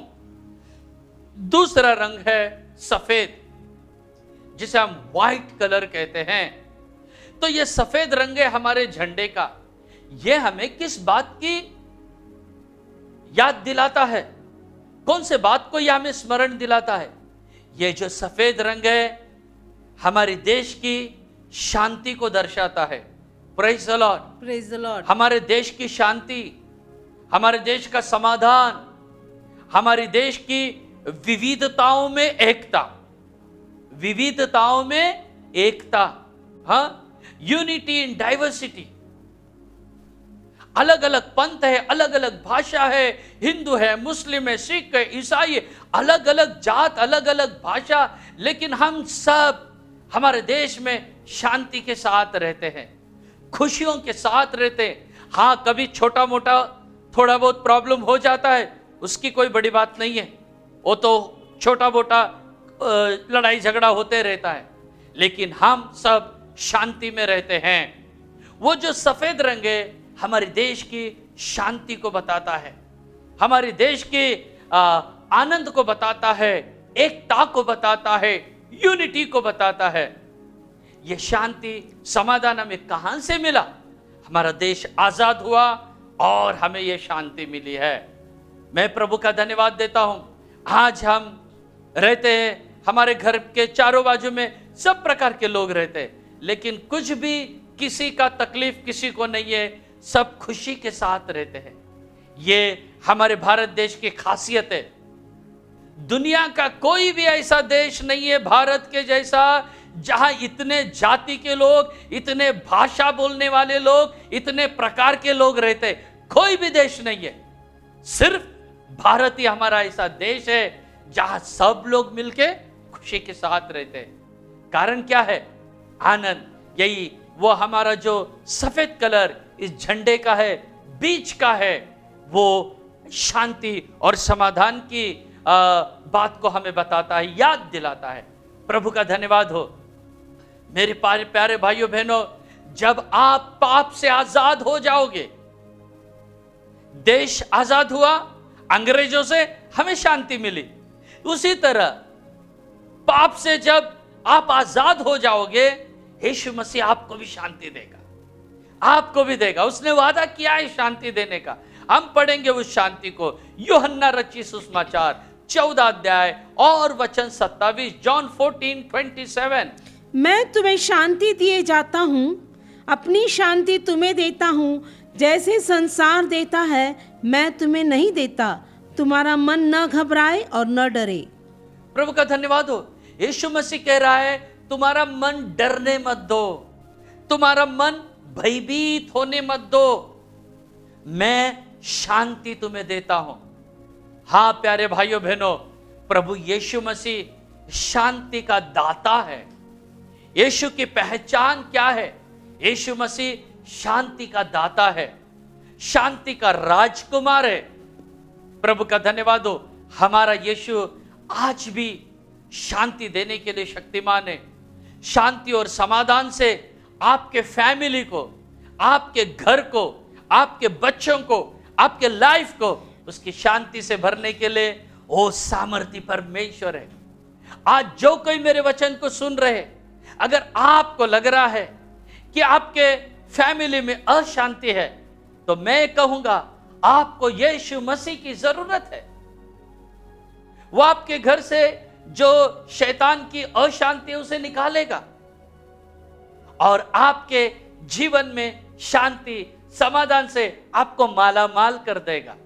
दूसरा रंग है सफेद, जिसे हम व्हाइट कलर कहते हैं। तो यह सफेद रंग है हमारे झंडे का। यह हमें किस बात की याद दिलाता है? कौन से बात को यह हमें स्मरण दिलाता है? यह जो सफेद रंग है हमारे देश की शांति को दर्शाता है। Praise the lord, praise the Lord. हमारे देश की शांति, हमारे देश का समाधान, हमारे देश की विविधताओं में एकता, विविधताओं में एकता, हाँ, यूनिटी इन डाइवर्सिटी। अलग अलग पंथ है, अलग अलग भाषा है, हिंदू है, मुस्लिम है, सिख है, ईसाई है, अलग अलग जात, अलग अलग भाषा, लेकिन हम सब हमारे देश में शांति के साथ रहते हैं, खुशियों के साथ रहते हैं। हाँ, कभी छोटा मोटा थोड़ा बहुत प्रॉब्लम हो जाता है, उसकी कोई बड़ी बात नहीं है, वो तो छोटा मोटा लड़ाई झगड़ा होते रहता है, लेकिन हम सब शांति में रहते हैं। वो जो सफेद रंग है हमारे देश की शांति को बताता है, हमारे देश के आनंद को बताता है, एकता को बताता है, यूनिटी को बताता है। यह शांति समाधान हमें कहां से मिला? हमारा देश आजाद हुआ और हमें यह शांति मिली है। मैं प्रभु का धन्यवाद देता हूं। आज हम रहते हैं, हमारे घर के चारों बाजू में सब प्रकार के लोग रहते हैं, लेकिन कुछ भी किसी का तकलीफ किसी को नहीं है, सब खुशी के साथ रहते हैं। ये हमारे भारत देश की खासियत है। दुनिया का कोई भी ऐसा देश नहीं है भारत के जैसा, जहां इतने जाति के लोग, इतने भाषा बोलने वाले लोग, इतने प्रकार के लोग रहते। कोई भी देश नहीं है, सिर्फ भारत ही हमारा ऐसा देश है जहां सब लोग मिलके खुशी के साथ रहते हैं। कारण क्या है? आनंद। यही वो हमारा जो सफेद कलर इस झंडे का है, बीच का है, वो शांति और समाधान की बात को हमें बताता है, याद दिलाता है। प्रभु का धन्यवाद हो। मेरे प्यारे भाइयों बहनों, जब आप पाप से आजाद हो जाओगे, देश आजाद हुआ, अंग्रेजों से हमें शांति मिली, उसी तरह पाप से जब आप आजाद हो जाओगे, यीशु मसीह आपको भी शांति देगा, आपको भी देगा। उसने वादा किया है शांति देने का। हम पढ़ेंगे उस शांति को। यूहन्ना रचित सुसमाचार 14 अध्याय और वचन 27, जॉन 14:27। मैं तुम्हें शांति दिए जाता हूँ, अपनी शांति तुम्हें देता हूँ, जैसे संसार देता है मैं तुम्हें नहीं देता। तुम्हारा मन न घबराए और न डरे। प्रभु का धन्यवाद हो। यीशु मसीह कह रहा है, तुम्हारा मन डरने मत दो, तुम्हारा मन भयभीत होने मत दो, मैं शांति तुम्हें देता हूं। हाँ प्यारे भाइयों बहनों, प्रभु यीशु मसीह शांति का दाता है। यीशु की पहचान क्या है? यीशु मसीह शांति का दाता है, शांति का राजकुमार है। प्रभु का धन्यवाद हो। हमारा यीशु आज भी शांति देने के लिए शक्तिमान है। शांति और समाधान से आपके फैमिली को, आपके घर को, आपके बच्चों को, आपके लाइफ को उसकी शांति से भरने के लिए वो सामर्थी परमेश्वर है। आज जो कोई मेरे वचन को सुन रहे, अगर आपको लग रहा है कि आपके फैमिली में अशांति है, तो मैं कहूंगा आपको यीशु मसीह की जरूरत है। वो आपके घर से जो शैतान की अशांति उसे निकालेगा और आपके जीवन में शांति समाधान से आपको माला माल कर देगा।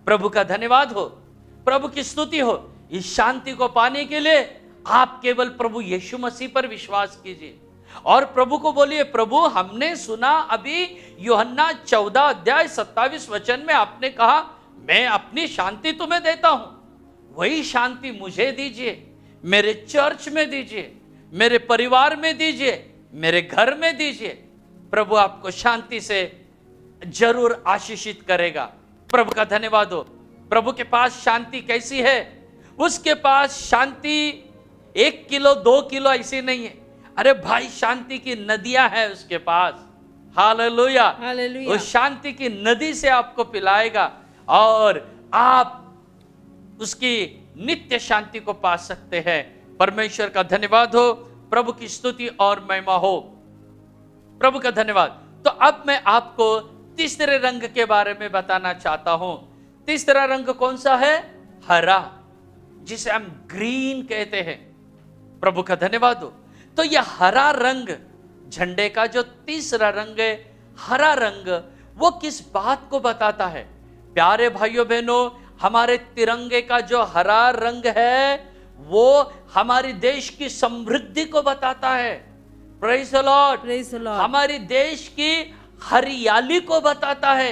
प्रभु का धन्यवाद हो, प्रभु की स्तुति हो। इस शांति को पाने के लिए आप केवल प्रभु यीशु मसीह पर विश्वास कीजिए और प्रभु को बोलिए, प्रभु हमने सुना अभी यूहन्ना 14 अध्याय 27 वचन में आपने कहा मैं अपनी शांति तुम्हें देता हूं, वही शांति मुझे दीजिए, मेरे चर्च में दीजिए, मेरे परिवार में दीजिए, मेरे घर में दीजिए। प्रभु आपको शांति से जरूर आशीषित करेगा। प्रभु का धन्यवाद हो। प्रभु के पास शांति कैसी है? उसके पास शांति 1 किलो 2 किलो ऐसी नहीं है। अरे भाई, शांति की नदियां हैं उसके पास। Hallelujah, hallelujah. उस शांति की नदी से आपको पिलाएगा और आप उसकी नित्य शांति को पा सकते हैं। परमेश्वर का धन्यवाद हो, प्रभु की स्तुति और महिमा हो। प्रभु का धन्यवाद। तो अब मैं आपको तीसरे रंग के बारे में बताना चाहता हूं। तीसरा रंग कौन सा है? हरा, जिसे हम ग्रीन कहते हैं। प्रभु का धन्यवाद हो। तो यह हरा रंग, झंडे का जो तीसरा रंग है, हरा रंग, वो किस बात को बताता है? प्यारे भाइयों बहनों, हमारे तिरंगे का जो हरा रंग है वो हमारे देश की समृद्धि को बताता है। Praise the lord. Praise the Lord. हमारी देश की हरियाली को बताता है।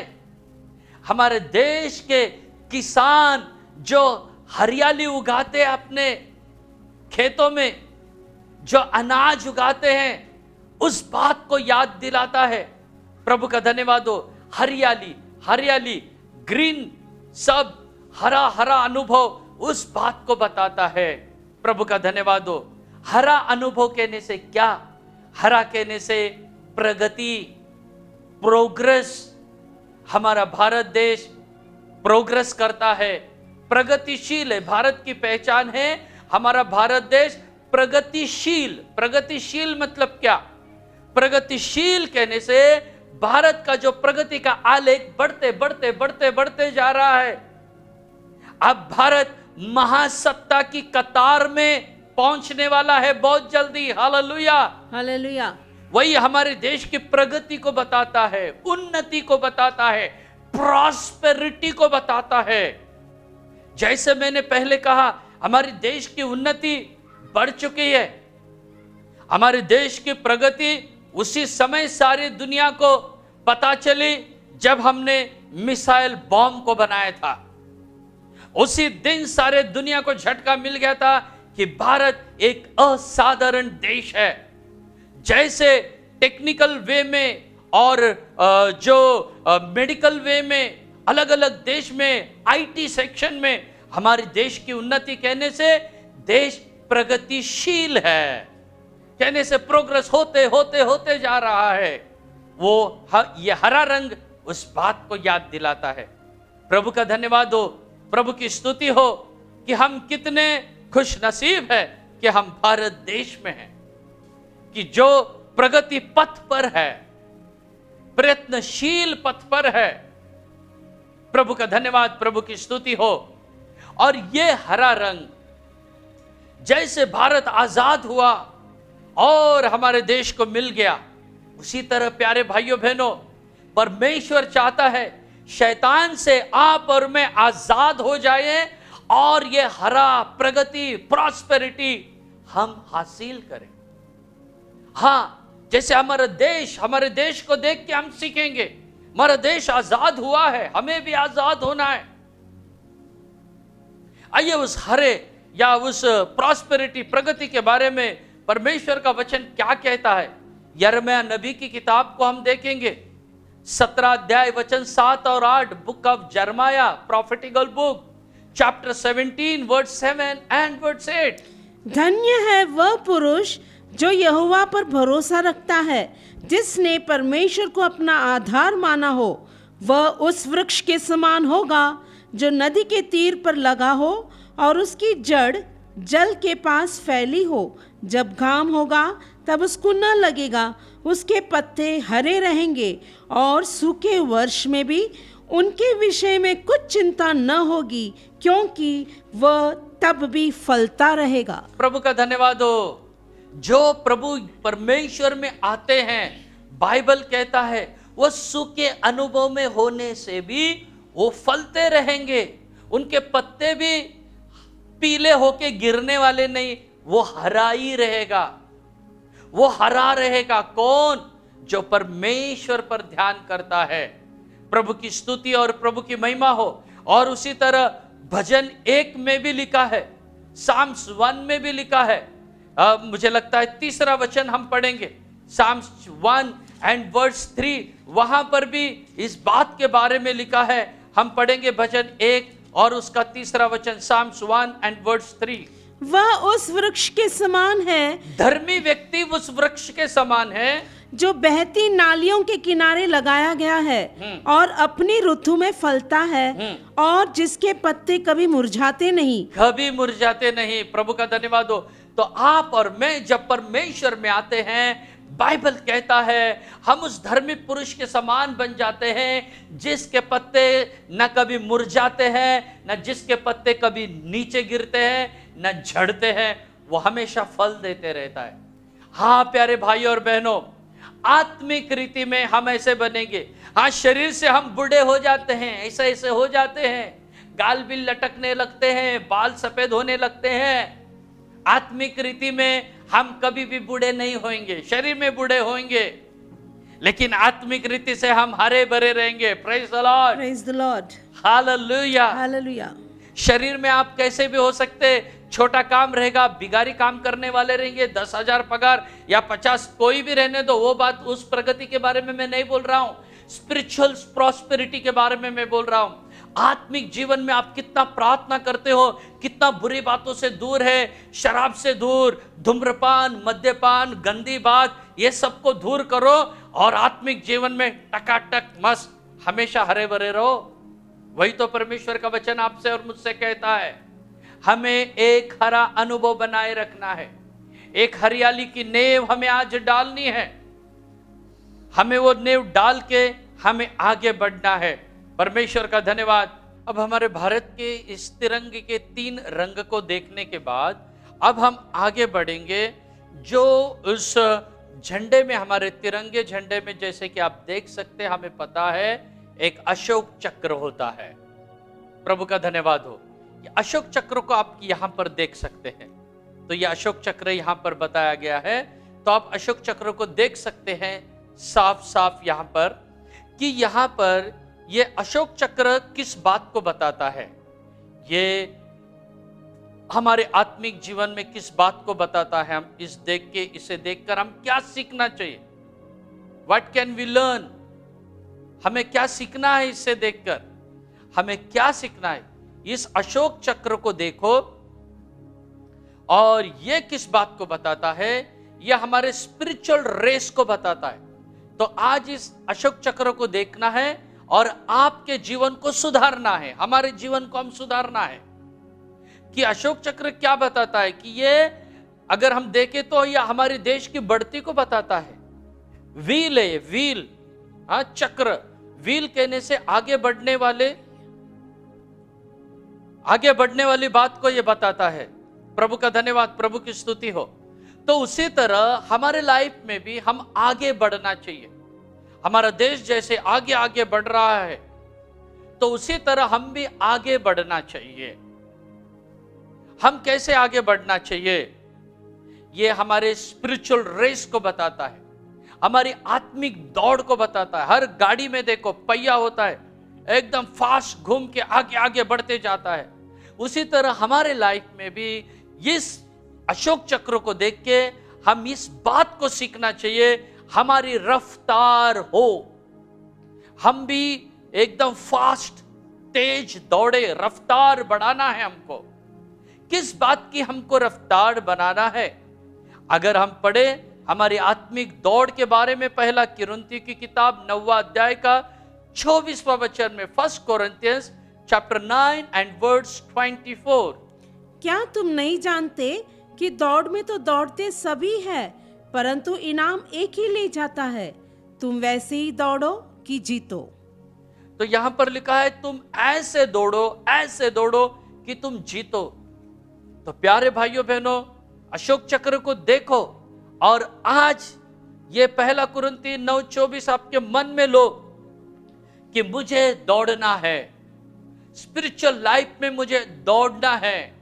हमारे देश के किसान जो हरियाली उगाते हैं अपने खेतों में, जो अनाज उगाते हैं, उस बात को याद दिलाता है। प्रभु का धन्यवाद हो। हरियाली हरियाली, ग्रीन, सब हरा हरा अनुभव उस बात को बताता है। प्रभु का धन्यवाद हो। हरा अनुभव कहने से क्या? हरा कहने से प्रगति, प्रोग्रेस। हमारा भारत देश प्रोग्रेस करता है, प्रगतिशील है। भारत की पहचान है हमारा भारत देश प्रगतिशील। प्रगतिशील मतलब क्या? प्रगतिशील कहने से भारत का जो प्रगति का आलेख बढ़ते बढ़ते बढ़ते बढ़ते जा रहा है। अब भारत महासत्ता की कतार में पहुंचने वाला है बहुत जल्दी। Hallelujah, hallelujah. वही हमारे देश की प्रगति को बताता है, उन्नति को बताता है, प्रॉस्पेरिटी को बताता है। जैसे मैंने पहले कहा, हमारे देश की उन्नति बढ़ चुकी है। हमारे देश की प्रगति उसी समय सारी दुनिया को पता चली जब हमने मिसाइल बॉम्ब को बनाया था। उसी दिन सारे दुनिया को झटका मिल गया था कि भारत एक असाधारण देश है। जैसे टेक्निकल वे में और जो मेडिकल वे में, अलग अलग देश में, आईटी सेक्शन में हमारे देश की उन्नति कहने से देश प्रगतिशील है, कहने से प्रोग्रेस होते होते होते जा रहा है। ये हरा रंग उस बात को याद दिलाता है। प्रभु का धन्यवाद हो, प्रभु की स्तुति हो कि हम कितने खुश नसीब है कि हम भारत देश में हैं, कि जो प्रगति पथ पर है, प्रयत्नशील पथ पर है। प्रभु का धन्यवाद, प्रभु की स्तुति हो। और ये हरा रंग, जैसे भारत आजाद हुआ और हमारे देश को मिल गया, उसी तरह प्यारे भाइयों बहनों, परमेश्वर चाहता है शैतान से आप और मैं आजाद हो जाएं और ये हरा प्रगति, प्रॉस्पेरिटी हम हासिल करें। हां, जैसे हमारे देश को देख के हम सीखेंगे, हमारा देश आजाद हुआ है, हमें भी आजाद होना है। आइए उस हरे या उस प्रॉस्पेरिटी, प्रगति के बारे में परमेश्वर का वचन क्या कहता है। यिर्मयाह नबी की किताब को हम देखेंगे, 17 अध्याय वचन 7 और 8, बुक ऑफ यिर्मयाह, prophetical book, chapter 17 verse 7 and verse 8। धन्य है वह पुरुष जो यहोवा पर भरोसा रखता है, जिसने परमेश्वर को अपना आधार माना हो। वह उस वृक्ष के समान होगा जो नदी के तीर पर लगा हो और उसकी जड़ जल के पास फैली हो। जब घाम होगा तब उसको न लगेगा, उसके पत्ते हरे रहेंगे और सूखे वर्ष में भी उनके विषय में कुछ चिंता न होगी, क्योंकि वह तब भी फलता रहेगा। प्रभु का धन्यवाद हो। जो प्रभु परमेश्वर में आते हैं, बाइबल कहता है वो सूखे अनुभव में होने से भी वो फलते रहेंगे। उनके पत्ते भी पीले होके गिरने वाले नहीं, वो हरा ही रहेगा। वो हरा रहेगा कौन? जो परमेश्वर पर ध्यान करता है। प्रभु की स्तुति और प्रभु की महिमा हो। और उसी तरह भजन 1 में भी लिखा है, साम्स 1 में भी लिखा है। मुझे लगता है 3रा वचन हम पढ़ेंगे, साम्स 1 एंड वर्स 3, वहां पर भी इस बात के बारे में लिखा है। हम पढ़ेंगे भजन 1 और उसका 3रा वचन, साम्स 1 एंड वर्स 3। वह उस वृक्ष के समान है, धर्मी व्यक्ति उस वृक्ष के समान है जो बहती नालियों के किनारे लगाया गया है और अपनी ऋतु में फलता है और जिसके पत्ते कभी मुरझाते नहीं। कभी मुरझाते नहीं। प्रभु का धन्यवाद हो। तो आप और मैं जब परमेश्वर में आते हैं, बाइबल कहता है हम उस धर्मी पुरुष के समान बन जाते हैं, जिसके पत्ते न कभी मुरझाते हैं, न जिसके पत्ते कभी नीचे गिरते हैं, न झड़ते हैं। वो हमेशा फल देते रहता है। हाँ प्यारे भाइयों और बहनों, आत्मिक रीति में हम ऐसे बनेंगे। हाँ, शरीर से हम बूढ़े हो जाते हैं, ऐसे ऐसे हो जाते हैं, गाल भी लटकने लगते हैं, बाल सफेद होने लगते हैं। आत्मिक रीति में हम कभी भी बूढ़े नहीं होंगे, शरीर में बूढ़े होंगे, लेकिन आत्मिक रीति से हम हरे भरे रहेंगे। Praise the Lord, Praise the Lord. Hallelujah. Hallelujah. शरीर में आप कैसे भी हो सकते, छोटा काम रहेगा, बिगारी काम करने वाले रहेंगे, 10,000 पगार या 50, कोई भी रहने दो, वो बात, उस प्रगति के बारे में मैं नहीं बोल रहा हूं। स्पिरिचुअल प्रॉस्पेरिटी के बारे में मैं बोल रहा हूं। आत्मिक जीवन में आप कितना प्रार्थना करते हो, कितना बुरी बातों से दूर है, शराब से दूर, धूम्रपान, मद्यपान, गंदी बात, ये सबको दूर करो और आत्मिक जीवन में टकाटक मस्त हमेशा हरे भरे रहो। वही तो परमेश्वर का वचन आपसे और मुझसे कहता है। हमें एक हरा अनुभव बनाए रखना है, एक हरियाली की नेव हमें आज डालनी है। हमें वो नेव डाल के हमें आगे बढ़ना है। परमेश्वर का धन्यवाद। अब हमारे भारत के इस तिरंगे के 3 रंग को देखने के बाद अब हम आगे बढ़ेंगे। जो उस झंडे में, हमारे तिरंगे झंडे में, जैसे कि आप देख सकते हैं, हमें पता है एक अशोक चक्र होता है। प्रभु का धन्यवाद हो। ये अशोक चक्र को आप यहां पर देख सकते हैं। तो ये अशोक चक्र यहां पर बताया गया है। तो आप अशोक चक्र को देख सकते हैं साफ साफ यहां पर, कि यहां पर ये अशोक चक्र किस बात को बताता है, ये हमारे आत्मिक जीवन में किस बात को बताता है। हम इसे देखकर हम क्या सीखना चाहिए, व्हाट कैन वी लर्न, हमें क्या सीखना है इससे देखकर, हमें क्या सीखना है। इस अशोक चक्र को देखो और यह किस बात को बताता है, यह हमारे स्पिरिचुअल रेस को बताता है। तो आज इस अशोक चक्र को देखना है और आपके जीवन को सुधारना है, हमारे जीवन को हम सुधारना है कि अशोक चक्र क्या बताता है। कि ये अगर हम देखें तो यह हमारे देश की बढ़ती को बताता है। व्हील है, व्हील, हाँ, चक्र, व्हील कहने से आगे बढ़ने वाली बात को यह बताता है। प्रभु का धन्यवाद, प्रभु की स्तुति हो। तो उसी तरह हमारे लाइफ में भी हम आगे बढ़ना चाहिए। हमारा देश जैसे आगे आगे बढ़ रहा है, तो उसी तरह हम भी आगे बढ़ना चाहिए। हम कैसे आगे बढ़ना चाहिए, यह हमारे स्पिरिचुअल रेस को बताता है, हमारी आत्मिक दौड़ को बताता है। हर गाड़ी में देखो पहिया होता है, एकदम फास्ट घूम के आगे आगे बढ़ते जाता है। उसी तरह हमारे लाइफ में भी इस अशोक चक्र को देख के हम इस बात को सीखना चाहिए, हमारी रफ्तार हो, हम भी एकदम फास्ट, तेज दौड़े, रफ्तार बढ़ाना है हमको। किस बात की हमको रफ्तार बनाना है? अगर हम पढ़े हमारी आत्मिक दौड़ के बारे में, पहला कुरिन्थियों की किताब 9वां अध्याय का 24वां वचन में, 1 Corinthians chapter 9 and verse 24। क्या तुम नहीं जानते कि दौड़ में तो दौड़ते सभी हैं, परंतु इनाम एक ही ले जाता है। तुम वैसे ही दौड़ो कि जीतो। तो यहां पर लिखा है तुम ऐसे दौड़ो कि तुम जीतो। तो प्यारे भाइयों बहनों, अशोक चक्र को देखो और आज ये पहला कुरिन्थी 9:24 आपके मन में लो कि मुझे दौड़ना है, स्पिरिचुअल लाइफ में मुझे दौड़ना है।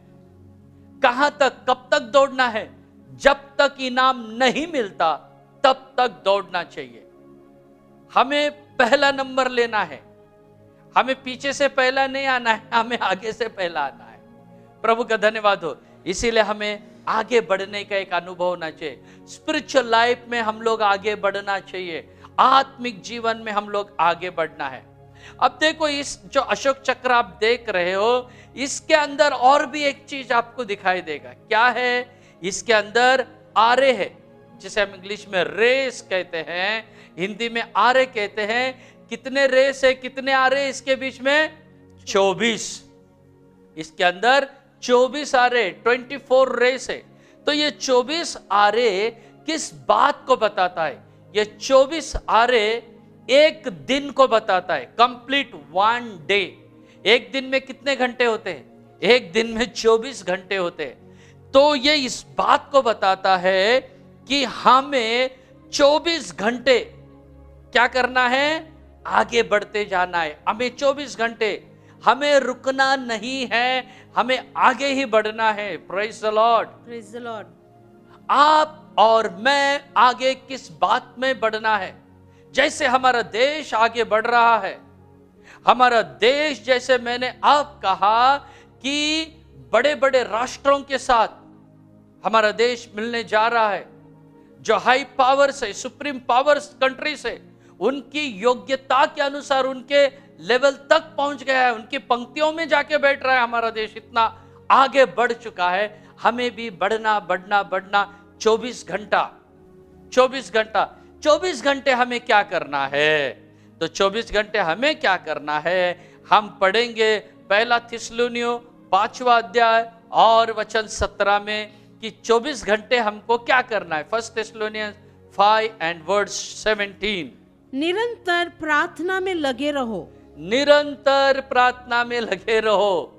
कहां तक, कब तक दौड़ना है? जब तक इनाम नहीं मिलता तब तक दौड़ना चाहिए। हमें पहला नंबर लेना है, हमें पीछे से पहला नहीं आना है, हमें आगे से पहला आना है। प्रभु का धन्यवाद हो। इसीलिए हमें आगे बढ़ने का एक अनुभव होना चाहिए। स्पिरिचुअल लाइफ में हम लोग आगे बढ़ना चाहिए, आत्मिक जीवन में हम लोग आगे बढ़ना है। अब देखो, इस जो अशोक चक्र आप देख रहे हो, इसके अंदर और भी एक चीज आपको दिखाई देगा। क्या है? इसके अंदर आरे है, जिसे हम इंग्लिश में रेस कहते हैं, हिंदी में आरे कहते हैं। कितने रेस है, कितने आरे इसके बीच में? 24। इसके अंदर 24 आरे, 24 रेस है। तो ये 24 आरे किस बात को बताता है? ये 24 आरे एक दिन को बताता है, कंप्लीट 1 डे। एक दिन में कितने घंटे होते हैं? एक दिन में 24 घंटे होते हैं। तो ये इस बात को बताता है कि हमें 24 घंटे क्या करना है? आगे बढ़ते जाना है। हमें 24 घंटे, हमें रुकना नहीं है, हमें आगे ही बढ़ना है। Praise the lord, praise the Lord. आप और मैं आगे किस बात में बढ़ना है? जैसे हमारा देश आगे बढ़ रहा है, हमारा देश जैसे मैंने अब कहा कि बड़े बड़े राष्ट्रों के साथ हमारा देश मिलने जा रहा है, जो हाई पावर से, सुप्रीम पावर कंट्री से, उनकी योग्यता के अनुसार उनके लेवल तक पहुंच गया है, उनकी पंक्तियों में जाके बैठ रहा है। हमारा देश इतना आगे बढ़ चुका है, हमें भी बढ़ना बढ़ना बढ़ना। 24 घंटे हमें क्या करना है? तो 24 घंटे हमें क्या करना है? हम पढ़ेंगे पहला थिस्सलुनियों 5वां अध्याय और वचन 17 में कि 24 घंटे हमको क्या करना है। 1 थिस्सलुनियंस 5 and verse 17। निरंतर प्रार्थना में लगे रहो। निरंतर प्रार्थना में लगे रहो।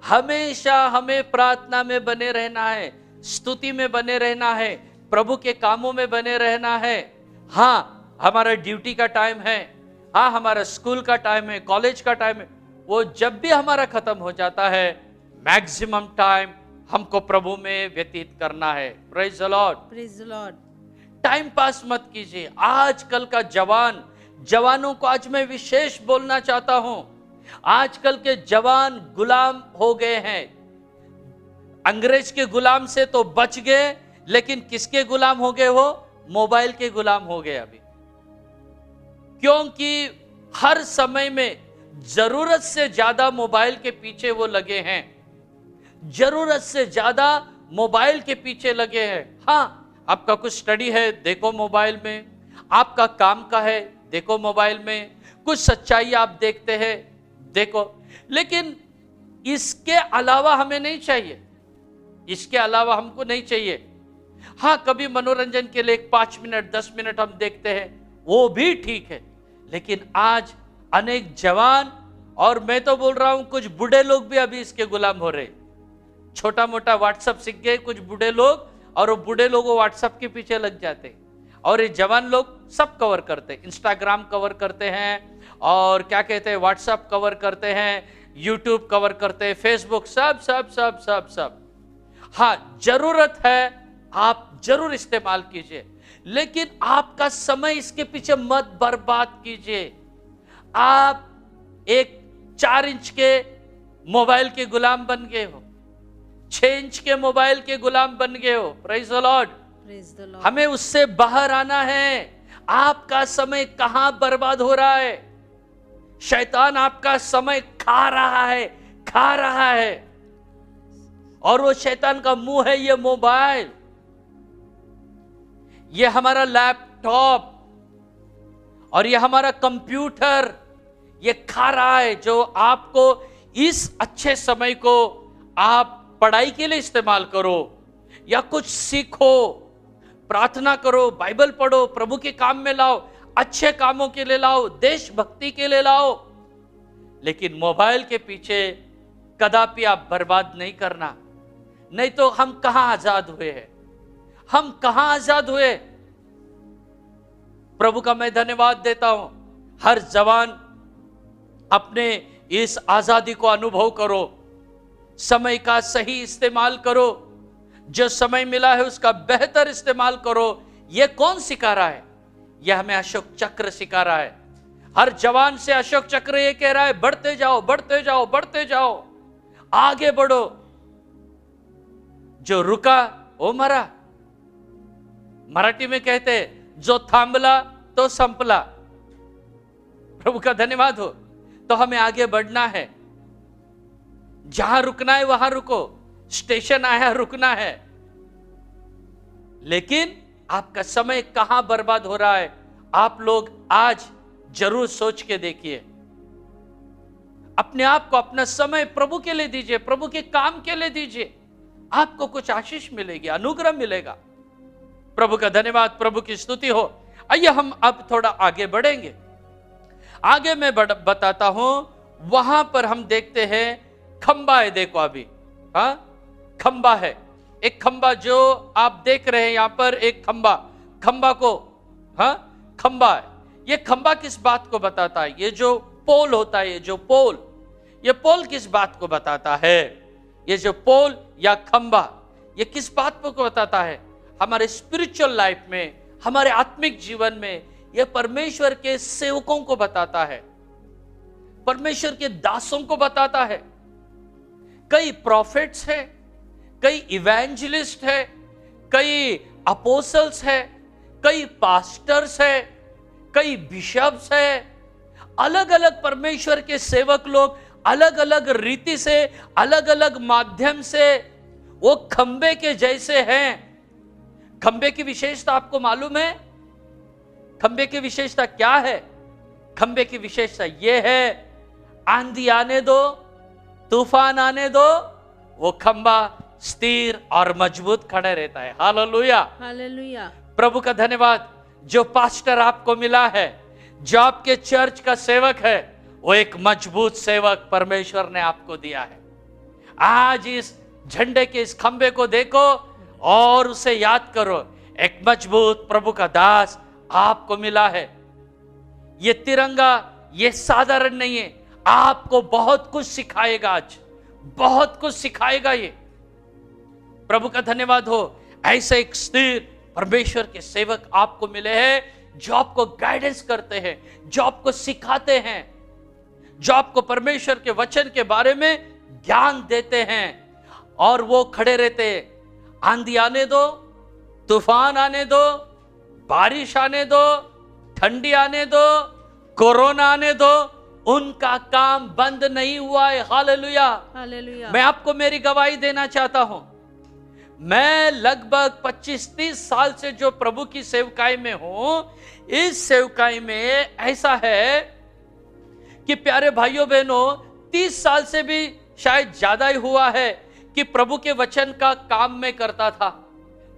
हमेशा हमें प्रार्थना में बने रहना है, स्तुति में बने रहना है, प्रभु के कामों में बने रहना है। हाँ, हमारा ड्यूटी का टाइम है, हाँ हमारा स्कूल का टाइम है, कॉलेज का टाइम है, वो जब भी हमारा खत्म हो जाता है, मैक्सिमम टाइम हमको प्रभु में व्यतीत करना है। Praise the lord, praise the Lord. Time pass मत कीजिए। आजकल का जवानों को आज मैं विशेष बोलना चाहता हूं। आजकल के जवान गुलाम हो गए हैं। अंग्रेज के गुलाम से तो बच गए, लेकिन किसके गुलाम हो गए? वो मोबाइल के गुलाम हो गए अभी। क्योंकि हर समय में जरूरत से ज्यादा मोबाइल के पीछे वो लगे हैं, जरूरत से ज्यादा मोबाइल के पीछे लगे हैं। हाँ, आपका कुछ स्टडी है, देखो मोबाइल में, आपका काम का है, देखो मोबाइल में, कुछ सच्चाई आप देखते हैं, देखो। लेकिन इसके अलावा हमें नहीं चाहिए, इसके अलावा हमको नहीं चाहिए। हाँ, कभी मनोरंजन के लिए 5 मिनट 10 मिनट हम देखते हैं, वो भी ठीक है। लेकिन आज अनेक जवान, और मैं तो बोल रहा हूं कुछ बूढ़े लोग भी अभी इसके गुलाम हो रहे। छोटा मोटा व्हाट्सएप सीख गए कुछ बूढ़े लोग, और वो बूढ़े लोग व्हाट्सएप के पीछे लग जाते, और ये जवान लोग सब कवर करते, इंस्टाग्राम कवर करते हैं, और क्या कहते हैं, व्हाट्सएप कवर करते हैं, यूट्यूब कवर करते हैं, फेसबुक, सब सब सब सब सब। हाँ, जरूरत है, आप जरूर इस्तेमाल कीजिए, लेकिन आपका समय इसके पीछे मत बर्बाद कीजिए। आप एक 4 इंच के मोबाइल के गुलाम बन गए हो, 6 इंच के मोबाइल के गुलाम बन गए हो। Praise the lord, praise the Lord. हमें उससे बाहर आना है। आपका समय कहां बर्बाद हो रहा है? शैतान आपका समय खा रहा है, और वो शैतान का मुंह है ये मोबाइल, ये हमारा लैपटॉप, और ये हमारा कंप्यूटर, ये खा रहा है। जो आपको इस अच्छे समय को आप पढ़ाई के लिए इस्तेमाल करो, या कुछ सीखो, प्रार्थना करो, बाइबल पढ़ो, प्रभु के काम में लाओ, अच्छे कामों के लिए लाओ, देशभक्ति के लिए लाओ। लेकिन मोबाइल के पीछे कदापि आप बर्बाद नहीं करना, नहीं तो हम कहां आजाद हुए हैं? हम कहां आजाद हुए? प्रभु का मैं धन्यवाद देता हूं। हर जवान अपने इस आजादी को अनुभव करो, समय का सही इस्तेमाल करो, जो समय मिला है उसका बेहतर इस्तेमाल करो। यह कौन सिखा रहा है? यह हमें अशोक चक्र सिखा रहा है। हर जवान से अशोक चक्र ये कह रहा है, बढ़ते जाओ, बढ़ते जाओ, बढ़ते जाओ, आगे बढ़ो। जो रुका वो मरा। मराठी में कहते जो थांबला तो संपला। प्रभु का धन्यवाद हो। तो हमें आगे बढ़ना है, जहां रुकना है वहां रुको, स्टेशन आया रुकना है। लेकिन आपका समय कहां बर्बाद हो रहा है? आप लोग आज जरूर सोच के देखिए। अपने आप को, अपना समय प्रभु के लिए दीजिए, प्रभु के काम के लिए दीजिए। आपको कुछ आशीष मिलेगी, अनुग्रह मिलेगा। प्रभु का धन्यवाद, प्रभु की स्तुति हो। आइए हम अब थोड़ा आगे बढ़ेंगे। आगे मैं बताता हूं। वहां पर हम देखते हैं खंबा है, देखो अभी, हाँ खंबा है, एक खंबा जो आप देख रहे हैं यहां पर, एक खंबा को, हाँ खंबा है। ये खंबा किस बात को बताता है? ये जो पोल होता है, ये पोल किस बात को बताता है? ये जो पोल या खंबा, ये किस बात को बताता है? हमारे स्पिरिचुअल लाइफ में, हमारे आत्मिक जीवन में यह परमेश्वर के सेवकों को बताता है, परमेश्वर के दासों को बताता है। कई प्रॉफिट्स हैं, कई इवेंजलिस्ट है, कई अपोस्टल्स है, कई पास्टर्स है, कई बिशप्स है। अलग अलग परमेश्वर के सेवक लोग अलग अलग रीति से, अलग अलग माध्यम से वो खंबे के जैसे हैं। खंबे की विशेषता आपको मालूम है? खंबे की विशेषता क्या है? खंबे की विशेषता यह है, आंधी आने दो, तूफान आने दो, वो खंबा स्थिर और मजबूत खड़े रहता है। Hallelujah, hallelujah. प्रभु का धन्यवाद। जो पास्टर आपको मिला है, जो आपके चर्च का सेवक है, वो एक मजबूत सेवक परमेश्वर ने आपको दिया है। आज इस झंडे के इस खंबे को देखो और उसे याद करो, एक मजबूत प्रभु का दास आपको मिला है। ये तिरंगा ये साधारण नहीं है, आपको बहुत कुछ सिखाएगा, आज बहुत कुछ सिखाएगा। ये प्रभु का धन्यवाद हो। ऐसे एक स्थिर परमेश्वर के सेवक आपको मिले हैं, जो आपको गाइडेंस करते हैं, जो आपको सिखाते हैं, जो आपको परमेश्वर के वचन के बारे में ज्ञान देते हैं। और वो खड़े रहते हैं, आंधी आने दो, तूफान आने दो, बारिश आने दो, ठंडी आने दो, कोरोना आने दो, उनका काम बंद नहीं हुआ है। Hallelujah, hallelujah. मैं आपको मेरी गवाही देना चाहता हूं। मैं लगभग 25-30 साल से जो प्रभु की सेवकाई में हूं, इस सेवकाई में ऐसा है कि प्यारे भाइयों बहनों, 30 साल से भी शायद ज्यादा ही हुआ है कि प्रभु के वचन का काम मैं करता था।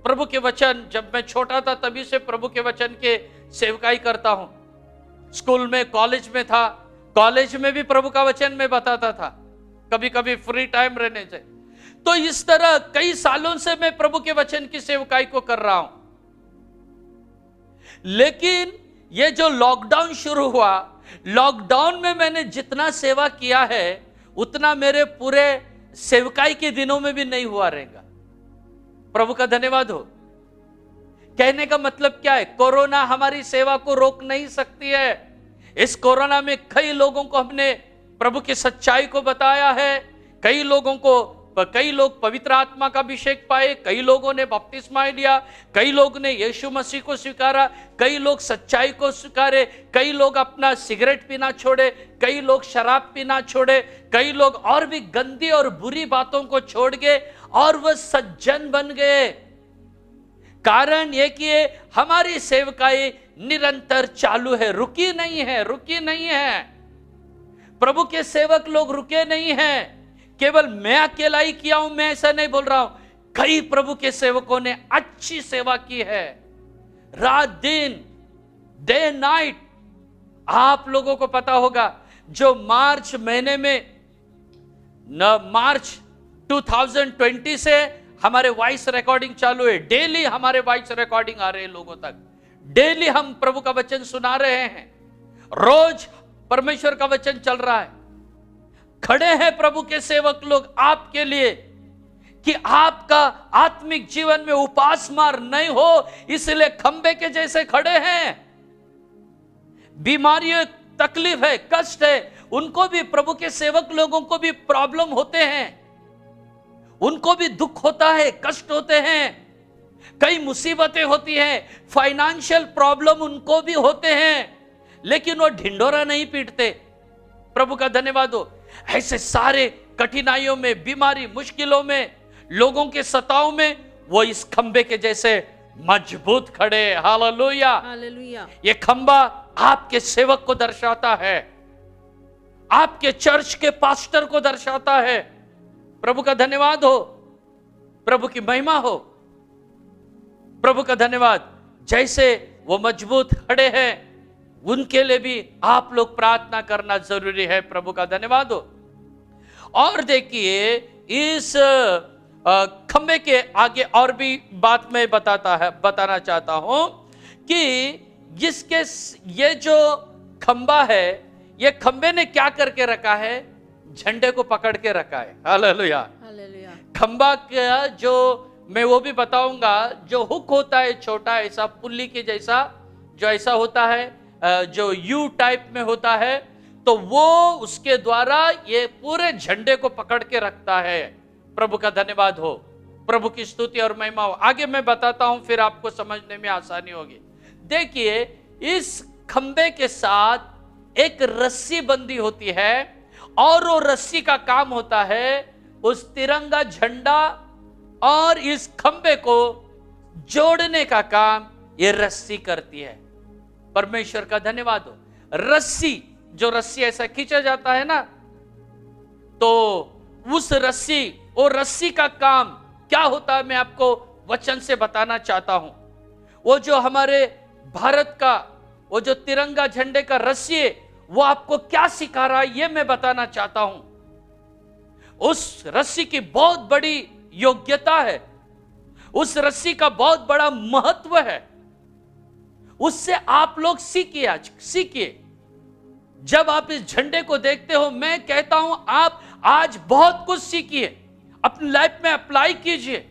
प्रभु के वचन, जब मैं छोटा था तभी से प्रभु के वचन के सेवकाई करता हूं। स्कूल में, कॉलेज में था, कॉलेज में भी प्रभु का वचन मैं बताता था, कभी कभी फ्री टाइम रहने से। तो इस तरह कई सालों से मैं प्रभु के वचन की सेवकाई को कर रहा हूं। लेकिन ये जो लॉकडाउन शुरू हुआ, लॉकडाउन में मैंने जितना सेवा किया है उतना मेरे पूरे सेवकाई के दिनों में भी नहीं हुआ रहेगा। प्रभु का धन्यवाद हो। कहने का मतलब क्या है? कोरोना हमारी सेवा को रोक नहीं सकती है। इस कोरोना में कई लोगों को हमने प्रभु की सच्चाई को बताया है, कई लोग पवित्र आत्मा का अभिषेक पाए, कई लोगों ने बपतिस्मा लिया, कई लोग ने यीशु मसीह को स्वीकारा, कई लोग सच्चाई को स्वीकारे, कई लोग अपना सिगरेट पीना छोड़े, कई लोग शराब पीना छोड़े, कई लोग और भी गंदी और बुरी बातों को छोड़ गए और वह सज्जन बन गए। कारण यह कि हमारी सेवकाई निरंतर चालू है, रुकी नहीं है। प्रभु के सेवक लोग रुके नहीं हैं। केवल मैं अकेला ही किया हूं, मैं ऐसा नहीं बोल रहा हूं। कई प्रभु के सेवकों ने अच्छी सेवा की है, रात दिन, डे नाइट। आप लोगों को पता होगा, जो मार्च महीने में मार्च 2020 से हमारे वॉइस रिकॉर्डिंग चालू है। डेली हमारे वॉइस रिकॉर्डिंग आ रहे हैं लोगों तक, डेली हम प्रभु का वचन सुना रहे हैं, रोज परमेश्वर का वचन चल रहा है। खड़े हैं प्रभु के सेवक लोग आपके लिए कि आपका आत्मिक जीवन में उपास मार नहीं हो, इसलिए खंबे के जैसे खड़े हैं। बीमारियों, तकलीफ है, कष्ट है, उनको भी, प्रभु के सेवक लोगों को भी प्रॉब्लम होते हैं, उनको भी दुख होता है, कष्ट होते हैं, कई मुसीबतें होती हैं, फाइनेंशियल प्रॉब्लम उनको भी होते हैं, लेकिन वो ढिंडोरा नहीं पीटते। प्रभु का धन्यवाद हो। ऐसे सारे कठिनाइयों में, बीमारी, मुश्किलों में, लोगों के सताव में वो इस खंबे के जैसे मजबूत खड़े। Hallelujah, hallelujah. ये खंबा आपके सेवक को दर्शाता है, आपके चर्च के पास्टर को दर्शाता है। प्रभु का धन्यवाद हो, प्रभु की महिमा हो। प्रभु का धन्यवाद। जैसे वो मजबूत खड़े हैं, उनके लिए भी आप लोग प्रार्थना करना जरूरी है। प्रभु का धन्यवाद हो। और देखिए, इस खंबे के आगे और भी बात मैं बताना चाहता हूं कि ये जो खंबा है, ये खंबे ने क्या करके रखा है? झंडे को पकड़ के रखा है। Hallelujah, hallelujah. खंबा का जो मैं वो भी बताऊंगा, जो हुक होता है छोटा, ऐसा पुल्ली के जैसा, जो ऐसा होता है, जो यू टाइप में होता है, तो वो उसके द्वारा ये पूरे झंडे को पकड़ के रखता है। प्रभु का धन्यवाद हो, प्रभु की स्तुति और महिमा हो। आगे मैं बताता हूं, फिर आपको समझने में आसानी होगी। देखिए, इस खंबे के साथ एक रस्सी बंधी होती है और वो रस्सी का काम होता है उस तिरंगा झंडा और इस खंबे को जोड़ने का काम ये रस्सी करती है। परमेश्वर का धन्यवाद हो। रस्सी, जो रस्सी ऐसा खींचा जाता है ना, तो उस रस्सी, वो रस्सी का काम क्या होता है मैं आपको वचन से बताना चाहता हूं। वो जो हमारे भारत का वो जो तिरंगा झंडे का रस्सी है, वो आपको क्या सिखा रहा है ये मैं बताना चाहता हूं। उस रस्सी की बहुत बड़ी योग्यता है, उस रस्सी का बहुत बड़ा महत्व है। उससे आप लोग सीखिए, आज सीखिए। जब आप इस झंडे को देखते हो, मैं कहता हूं आप आज बहुत कुछ सीखिए, अपनी लाइफ में अप्लाई कीजिए।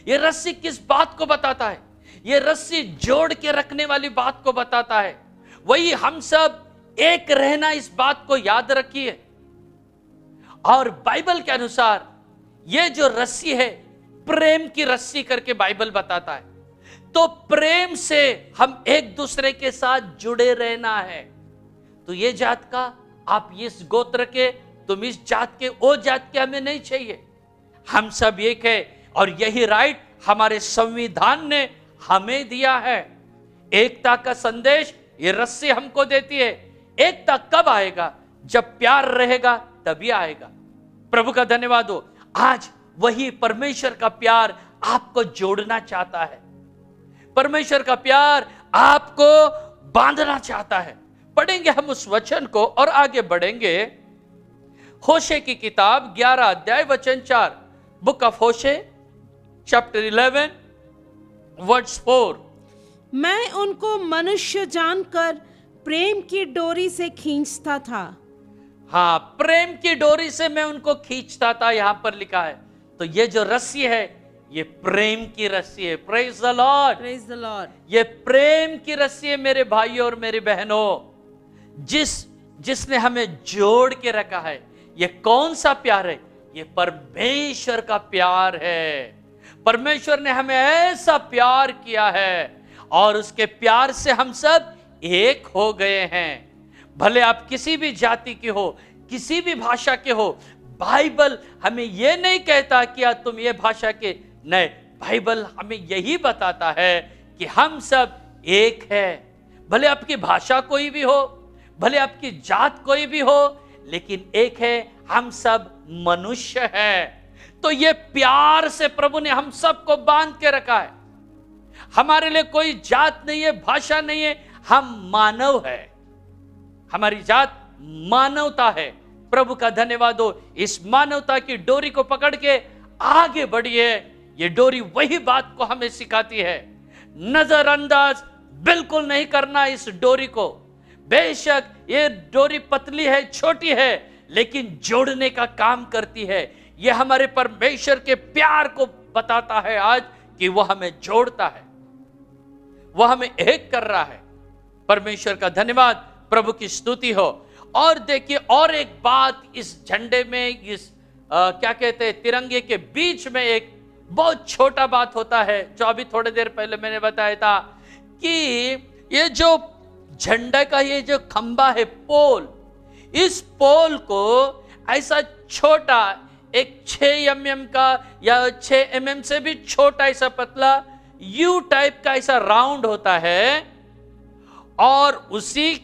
यह रस्सी किस बात को बताता है? यह रस्सी जोड़ के रखने वाली बात को बताता है। वही हम सब एक रहना, इस बात को याद रखिए। और बाइबल के अनुसार यह जो रस्सी है, प्रेम की रस्सी करके बाइबल बताता है। तो प्रेम से हम एक दूसरे के साथ जुड़े रहना है। तो ये जात का, आप इस गोत्र के, तुम इस जात के, वो जात के हमें नहीं चाहिए। हम सब एक है और यही राइट हमारे संविधान ने हमें दिया है। एकता का संदेश ये रस्सी हमको देती है। एकता कब आएगा? जब प्यार रहेगा तभी आएगा। प्रभु का धन्यवाद हो। आज वही परमेश्वर का प्यार आपको जोड़ना चाहता है। परमेश्वर का प्यार आपको बांधना चाहता है। पढ़ेंगे हम उस वचन को और आगे बढ़ेंगे। होशे की किताब 11 अध्याय वचन 4, book of Hosea chapter 11 verse 4। मैं उनको मनुष्य जानकर प्रेम की डोरी से खींचता था। हाँ, प्रेम की डोरी से मैं उनको खींचता था, यहां पर लिखा है। तो ये जो रस्सी है, ये प्रेम की रस्सी है। Praise the lord, praise the Lord. ये प्रेम की रस्सी है मेरे भाइयों और मेरी बहनों, जिसने हमें जोड़ के रखा है। ये कौन सा प्यार है? ये परमेश्वर का प्यार है। परमेश्वर ने हमें ऐसा प्यार किया है और उसके प्यार से हम सब एक हो गए हैं। भले आप किसी भी जाति के हो, किसी भी भाषा के हो, बाइबल हमें यह नहीं कहता कि तुम ये भाषा के, नहीं, बाइबल हमें यही बताता है कि हम सब एक है। भले आपकी भाषा कोई भी हो, भले आपकी जात कोई भी हो, लेकिन एक है, हम सब मनुष्य हैं। तो ये प्यार से प्रभु ने हम सबको बांध के रखा है। हमारे लिए कोई जात नहीं है, भाषा नहीं है, हम मानव है। हमारी जात मानवता है। प्रभु का धन्यवाद हो। इस मानवता की डोरी को पकड़ के आगे बढ़िए। ये डोरी वही बात को हमें सिखाती है। नजरअंदाज बिल्कुल नहीं करना इस डोरी को। बेशक ये डोरी पतली है, छोटी है, लेकिन जोड़ने का काम करती है। ये हमारे परमेश्वर के प्यार को बताता है आज कि वह हमें जोड़ता है, वह हमें एक कर रहा है। परमेश्वर का धन्यवाद, प्रभु की स्तुति हो। और देखिए, और एक बात इस झंडे में, इस क्या कहते हैं, तिरंगे के बीच में एक बहुत छोटा बात होता है, जो अभी थोड़ी देर पहले मैंने बताया था कि ये जो झंडा का ये जो खंबा है, पोल, इस पोल को ऐसा छोटा, एक 6 mm का या 6 mm से भी छोटा, ऐसा पतला यू टाइप का ऐसा राउंड होता है। और उसी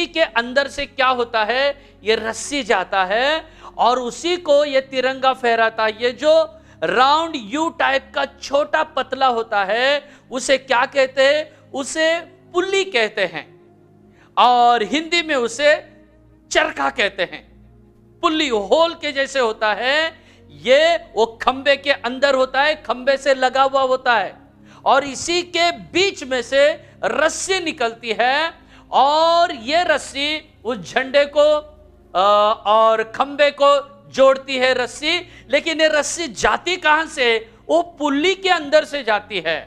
के अंदर से क्या होता है, ये रस्सी जाता है और उसी को ये तिरंगा फहराता है। ये जो राउंड यू टाइप का छोटा पतला होता है, उसे क्या कहते हैं? उसे पुल्ली कहते हैं और हिंदी में उसे चरखा कहते हैं। पुल्ली होल के जैसे होता है, ये वो खंबे के अंदर होता है, खंबे से लगा हुआ होता है और इसी के बीच में से रस्सी निकलती है और ये रस्सी उस झंडे को और खंबे को जोड़ती है रस्सी। लेकिन ये रस्सी जाती कहां से? वो पुल्ली के अंदर से जाती है।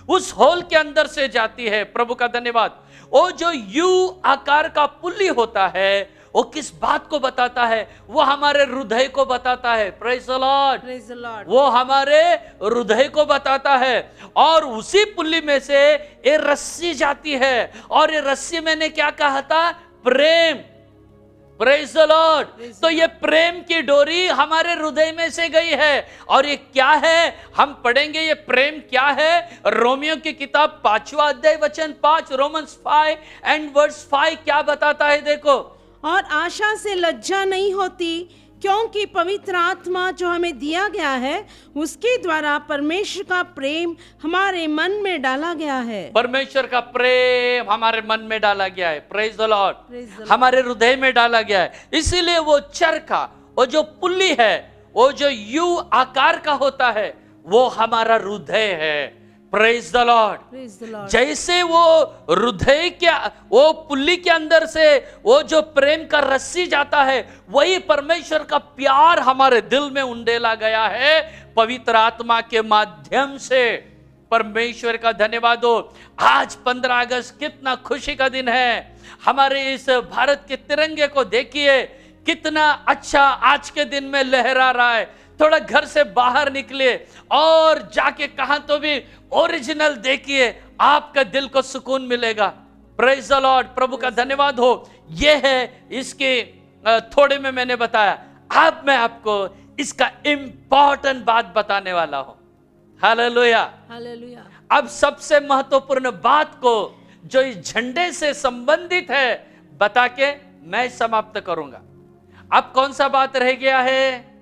उस होल के अंदर से जाती है। प्रभु का धन्यवाद। वो जो यू आकार का पुल्ली होता है, वो किस बात को बताता है? वो हमारे हृदय को बताता है। Praise the Lord. Praise the Lord. वो हमारे हृदय को बताता है। और उसी पुल्ली में से ये रस्सी जाती है, और ये रस्सी मैंने क्या कहा था? प्रेम। Praise the lord. तो ये प्रेम की डोरी हमारे हृदय में से गई है। और ये क्या है? हम पढ़ेंगे ये प्रेम क्या है। रोमियो की किताब 5वां अध्याय वचन 5, रोमन्स 5 एंड वर्स 5 क्या बताता है? देखो, और आशा से लज्जा नहीं होती, क्योंकि पवित्र आत्मा जो हमें दिया गया है उसके द्वारा परमेश्वर का प्रेम हमारे मन में डाला गया है। परमेश्वर का प्रेम हमारे मन में डाला गया है। Praise the Praise the Lord. Lord. हमारे हृदय में डाला गया है। इसीलिए वो चरखा, वो जो पुल्ली है, वो जो यू आकार का होता है, वो हमारा हृदय है। Praise the Lord. Praise the Lord. जैसे वो हृदय के, वो पुल्ली के अंदर से वो जो प्रेम का रस्सी जाता है, वही परमेश्वर का प्यार हमारे दिल में उंडेला गया है पवित्र आत्मा के माध्यम से। परमेश्वर का धन्यवाद हो। आज 15 अगस्त कितना खुशी का दिन है। हमारे इस भारत के तिरंगे को देखिए, कितना अच्छा आज के दिन में लहरा रहा है। थोड़ा घर से बाहर निकले और जाके कहां तो भी ओरिजिनल देखिए, आपका दिल को सुकून मिलेगा। Praise the lord. प्रभु का धन्यवाद हो। यह है इसके थोड़े में मैंने बताया। अब मैं आपको इसका इंपॉर्टेंट बात बताने वाला हूं। हालेलुया। हालेलुया। अब सबसे महत्वपूर्ण बात को जो इस झंडे से संबंधित है बता के मैं समाप्त करूंगा। अब कौन सा बात रह गया है?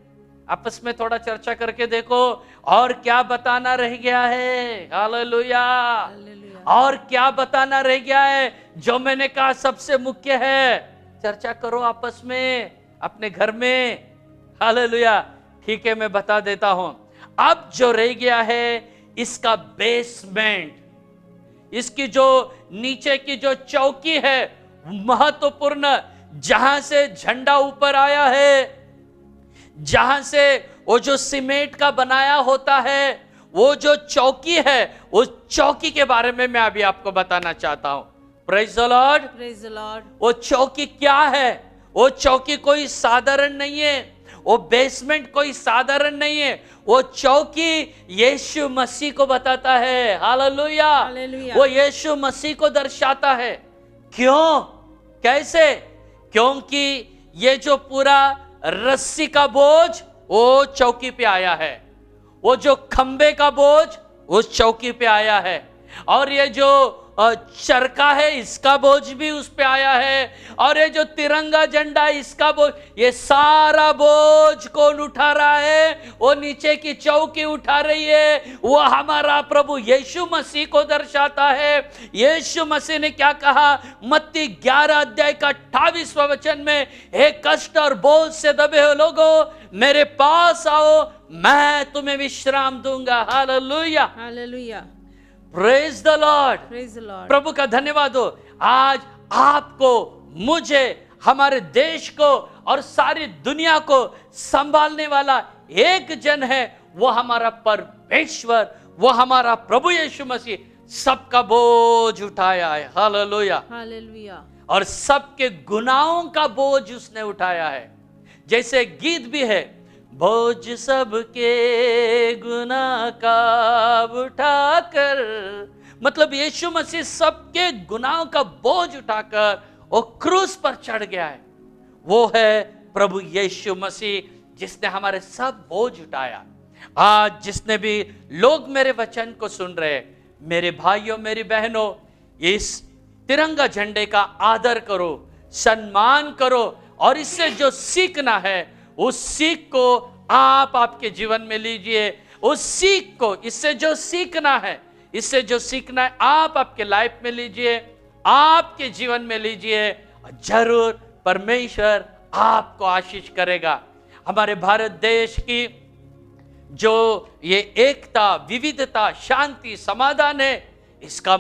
आपस में थोड़ा चर्चा करके देखो, और क्या बताना रह गया है? हालेलुया। हालेलुया। और क्या बताना रह गया है जो मैंने कहा सबसे मुख्य है? चर्चा करो आपस में, अपने घर में। हालेलुया। ठीक है, मैं बता देता हूं। अब जो रह गया है इसका बेसमेंट, इसकी जो नीचे की जो चौकी है, महत्वपूर्ण, जहां से झंडा ऊपर आया है, जहां से वो जो सीमेंट का बनाया होता है, वो जो चौकी है, उस चौकी के बारे में मैं अभी आपको बताना चाहता हूं। Praise the Lord. Praise the Lord. वो चौकी क्या है? वो चौकी कोई साधारण नहीं है। वो बेसमेंट कोई साधारण नहीं है। वो चौकी यीशु मसीह को बताता है। हालेलुया। हालेलुया। वो यीशु मसीह को दर्शाता है। क्यों? कैसे? क्योंकि ये जो पूरा रस्सी का बोझ वो चौकी पे आया है, वो जो खंबे का बोझ उस चौकी पे आया है, और ये जो चरखा है इसका बोझ भी उस पे आया है, और ये जो तिरंगा झंडा इसका बोझ, ये सारा बोझ कौन उठा रहा है? वो नीचे की चौकी उठा रही है। वो हमारा प्रभु यीशु मसीह को दर्शाता है। यीशु मसीह ने क्या कहा? मत्ती 11 अध्याय का 28वां वचन में, हे कष्ट और बोझ से दबे हो लोगों, मेरे पास आओ, मैं तुम्हें विश्राम दूंगा। Hallelujah. Hallelujah. Praise the Lord. Praise the Lord. प्रभु का धन्यवाद हो। आज आपको, मुझे, हमारे देश को और सारी दुनिया को संभालने वाला एक जन है। वो हमारा परमेश्वर, वो हमारा प्रभु यीशु मसीह सबका बोझ उठाया है। हालेलुया। Hallelujah. और सबके गुनाहों का बोझ उसने उठाया है। जैसे गीत भी है, बोझ सबके गुनाह का उठाकर, मतलब यीशु मसीह सबके गुनाहों का बोझ उठाकर वो क्रूस पर चढ़ गया है। वो है प्रभु यीशु मसीह जिसने हमारे सब बोझ उठाया। आज जिसने भी लोग मेरे वचन को सुन रहे, मेरे भाइयों, मेरी बहनों, इस तिरंगा झंडे का आदर करो, सम्मान करो, और इससे जो सीखना है उस सीख को आप आपके जीवन में लीजिए। उस सीख को, इससे जो सीखना है, इससे जो सीखना है आप आपके लाइफ में लीजिए, आपके जीवन में लीजिए, जरूर परमेश्वर आपको आशीष करेगा। हमारे भारत देश की जो ये एकता, विविधता, शांति, समाधान है, इसका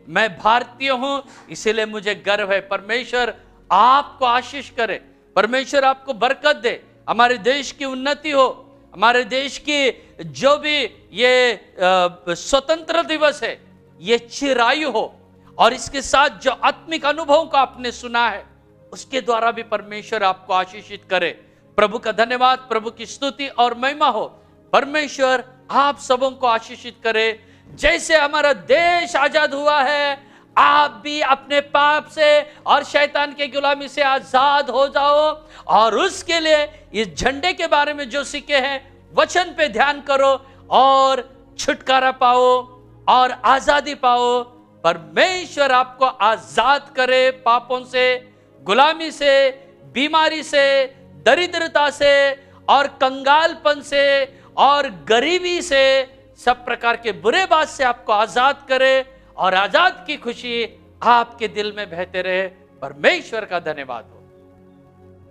मैं भारतीय हूं, इसीलिए मुझे गर्व है। परमेश्वर आपको आशीष करे, परमेश्वर आपको बरकत दे, हमारे देश की उन्नति हो, हमारे देश की जो भी ये स्वतंत्र दिवस है ये चिरायु हो, और इसके साथ जो आत्मिक अनुभव को आपने सुना है उसके द्वारा भी परमेश्वर आपको आशीषित करे। प्रभु का धन्यवाद, प्रभु की स्तुति और महिमा हो। परमेश्वर आप सबों को आशीषित करे। जैसे हमारा देश आजाद हुआ है, आप भी अपने पाप से और शैतान के गुलामी से आजाद हो जाओ, और उसके लिए इस झंडे के बारे में जो सीखे हैं वचन पे ध्यान करो और छुटकारा पाओ और आजादी पाओ। परमेश्वर आपको आजाद करे पापों से, गुलामी से, बीमारी से, दरिद्रता से और कंगालपन से और गरीबी से, सब प्रकार के बुरे बात से आपको आजाद करे, और आजाद की खुशी आपके दिल में बहते रहे। परमेश्वर का धन्यवाद हो।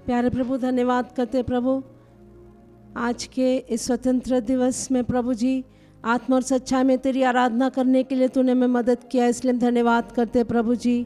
प्यारे प्रभु, धन्यवाद करते प्रभु आज के इस स्वतंत्र दिवस में प्रभु जी आत्मा और सच्चाई में तेरी आराधना करने के लिए तूने हमें मदद किया, इसलिए हम धन्यवाद करते प्रभु जी।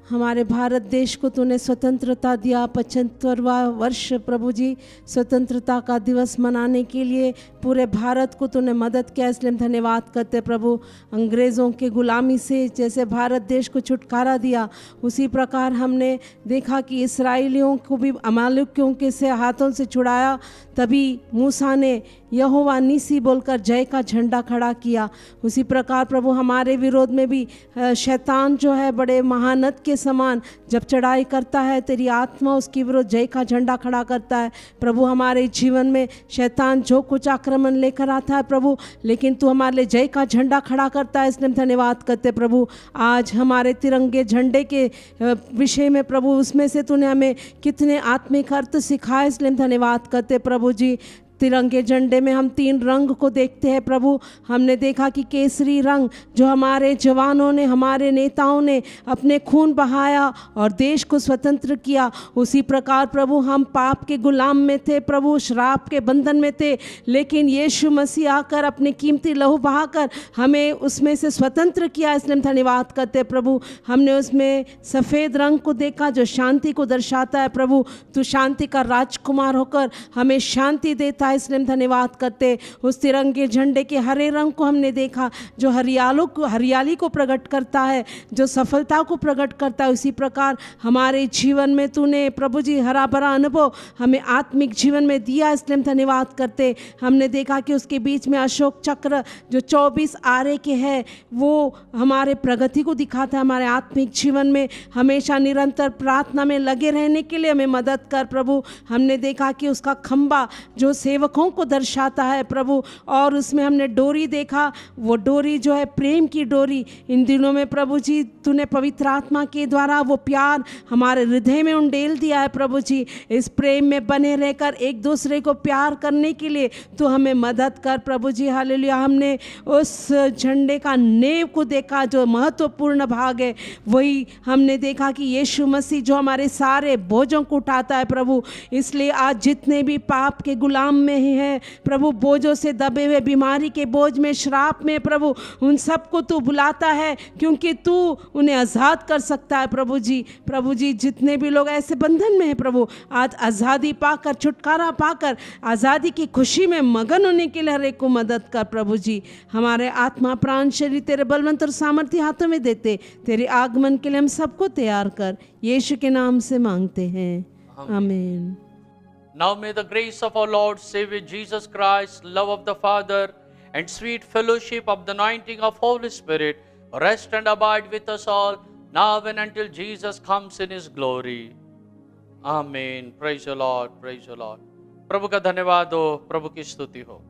हमारे भारत देश को तूने स्वतंत्रता दिया, 75वां वर्ष प्रभु जी स्वतंत्रता का दिवस मनाने के लिए पूरे भारत को तूने मदद किया, इसलिए हम धन्यवाद करते प्रभु। अंग्रेज़ों के गुलामी से जैसे भारत देश को छुटकारा दिया, उसी प्रकार हमने देखा कि इसराइलियों को भी अमालेकियों के से हाथों से छुड़ाया, तभी मूसा ने यहोवा निसी बोलकर जय का झंडा खड़ा किया। उसी प्रकार प्रभु हमारे विरोध में भी शैतान जो है बड़े महानद के समान जब चढ़ाई करता है, तेरी आत्मा उसके विरुद्ध जय का झंडा खड़ा करता है। प्रभु हमारे जीवन में शैतान जो कुछ आक्रमण लेकर आता है प्रभु, लेकिन तू हमारे लिए जय का झंडा खड़ा करता है, इसलिए हम धन्यवाद करते प्रभु। आज हमारे तिरंगे झंडे के विषय में प्रभु उसमें से तूने हमें कितने आत्मिक अर्थ सिखाए, इसलिए हम धन्यवाद करते प्रभु जी। तिरंगे झंडे में हम 3 रंग को देखते हैं प्रभु। हमने देखा कि केसरी रंग जो हमारे जवानों ने, हमारे नेताओं ने अपने खून बहाया और देश को स्वतंत्र किया, उसी प्रकार प्रभु हम पाप के गुलाम में थे प्रभु, श्राप के बंधन में थे, लेकिन यीशु मसीह आकर अपने कीमती लहू बहाकर हमें उसमें से स्वतंत्र किया, इसलिए हम धन्यवाद करते प्रभु। हमने उसमें सफ़ेद रंग को देखा जो शांति को दर्शाता है प्रभु। तू शांति का राजकुमार होकर हमें शांति देता, इसलिए हम धन्यवाद करते। उस तिरंगे झंडे के हरे रंग को हमने देखा जो हरियाली को प्रकट करता है, जो सफलता को प्रकट करता है। उसी प्रकार हमारे जीवन में तूने प्रभु जी हरा भरा अनुभव हमें आत्मिक जीवन में दिया, इसलिए हम धन्यवाद करते। हमने देखा कि उसके बीच में अशोक चक्र जो 24 आरे के है वो हमारे प्रगति को दिखाता है। हमारे आत्मिक जीवन में हमेशा निरंतर प्रार्थना में लगे रहने के लिए हमें मदद कर प्रभु। हमने देखा कि उसका खंबा जो सेवकों को दर्शाता है प्रभु, और उसमें हमने डोरी देखा, वो डोरी जो है प्रेम की डोरी। इन दिनों में प्रभु जी तूने पवित्र आत्मा के द्वारा वो प्यार हमारे हृदय में उंडेल दिया है प्रभु जी। इस प्रेम में बने रहकर एक दूसरे को प्यार करने के लिए तो हमें मदद कर प्रभु जी। हालेलुया। हमने उस झंडे का नेव को देखा जो महत्वपूर्ण भाग है, वही हमने देखा कि यीशु मसीह जो हमारे सारे बोझों को उठाता है प्रभु। इसलिए आज जितने भी पाप के गुलाम में ही है प्रभु, बोझों से दबे हुए, बीमारी के बोझ में, श्राप में प्रभु, उन सबको तू बुलाता है क्योंकि तू उन्हें आज़ाद कर सकता है प्रभु जी। प्रभु जी जितने भी लोग ऐसे बंधन में हैं प्रभु, आज आज़ादी पाकर, छुटकारा पाकर, आज़ादी की खुशी में मगन होने के लिए हर एक को मदद कर प्रभु जी। हमारे आत्मा, प्राण, शरीर तेरे बलवंत और सामर्थ्य हाथों में देते, तेरे आगमन के लिए हम सबको तैयार कर, यीशु के नाम से मांगते हैं, आमीन। Now may the grace of our Lord Savior Jesus Christ, love of the Father, and sweet fellowship of the anointing of Holy Spirit rest and abide with us all, now and until Jesus comes in His glory. Amen. Praise the Lord. Praise the Lord. प्रभु का धन्यवाद हो, प्रभु की स्तुति हो।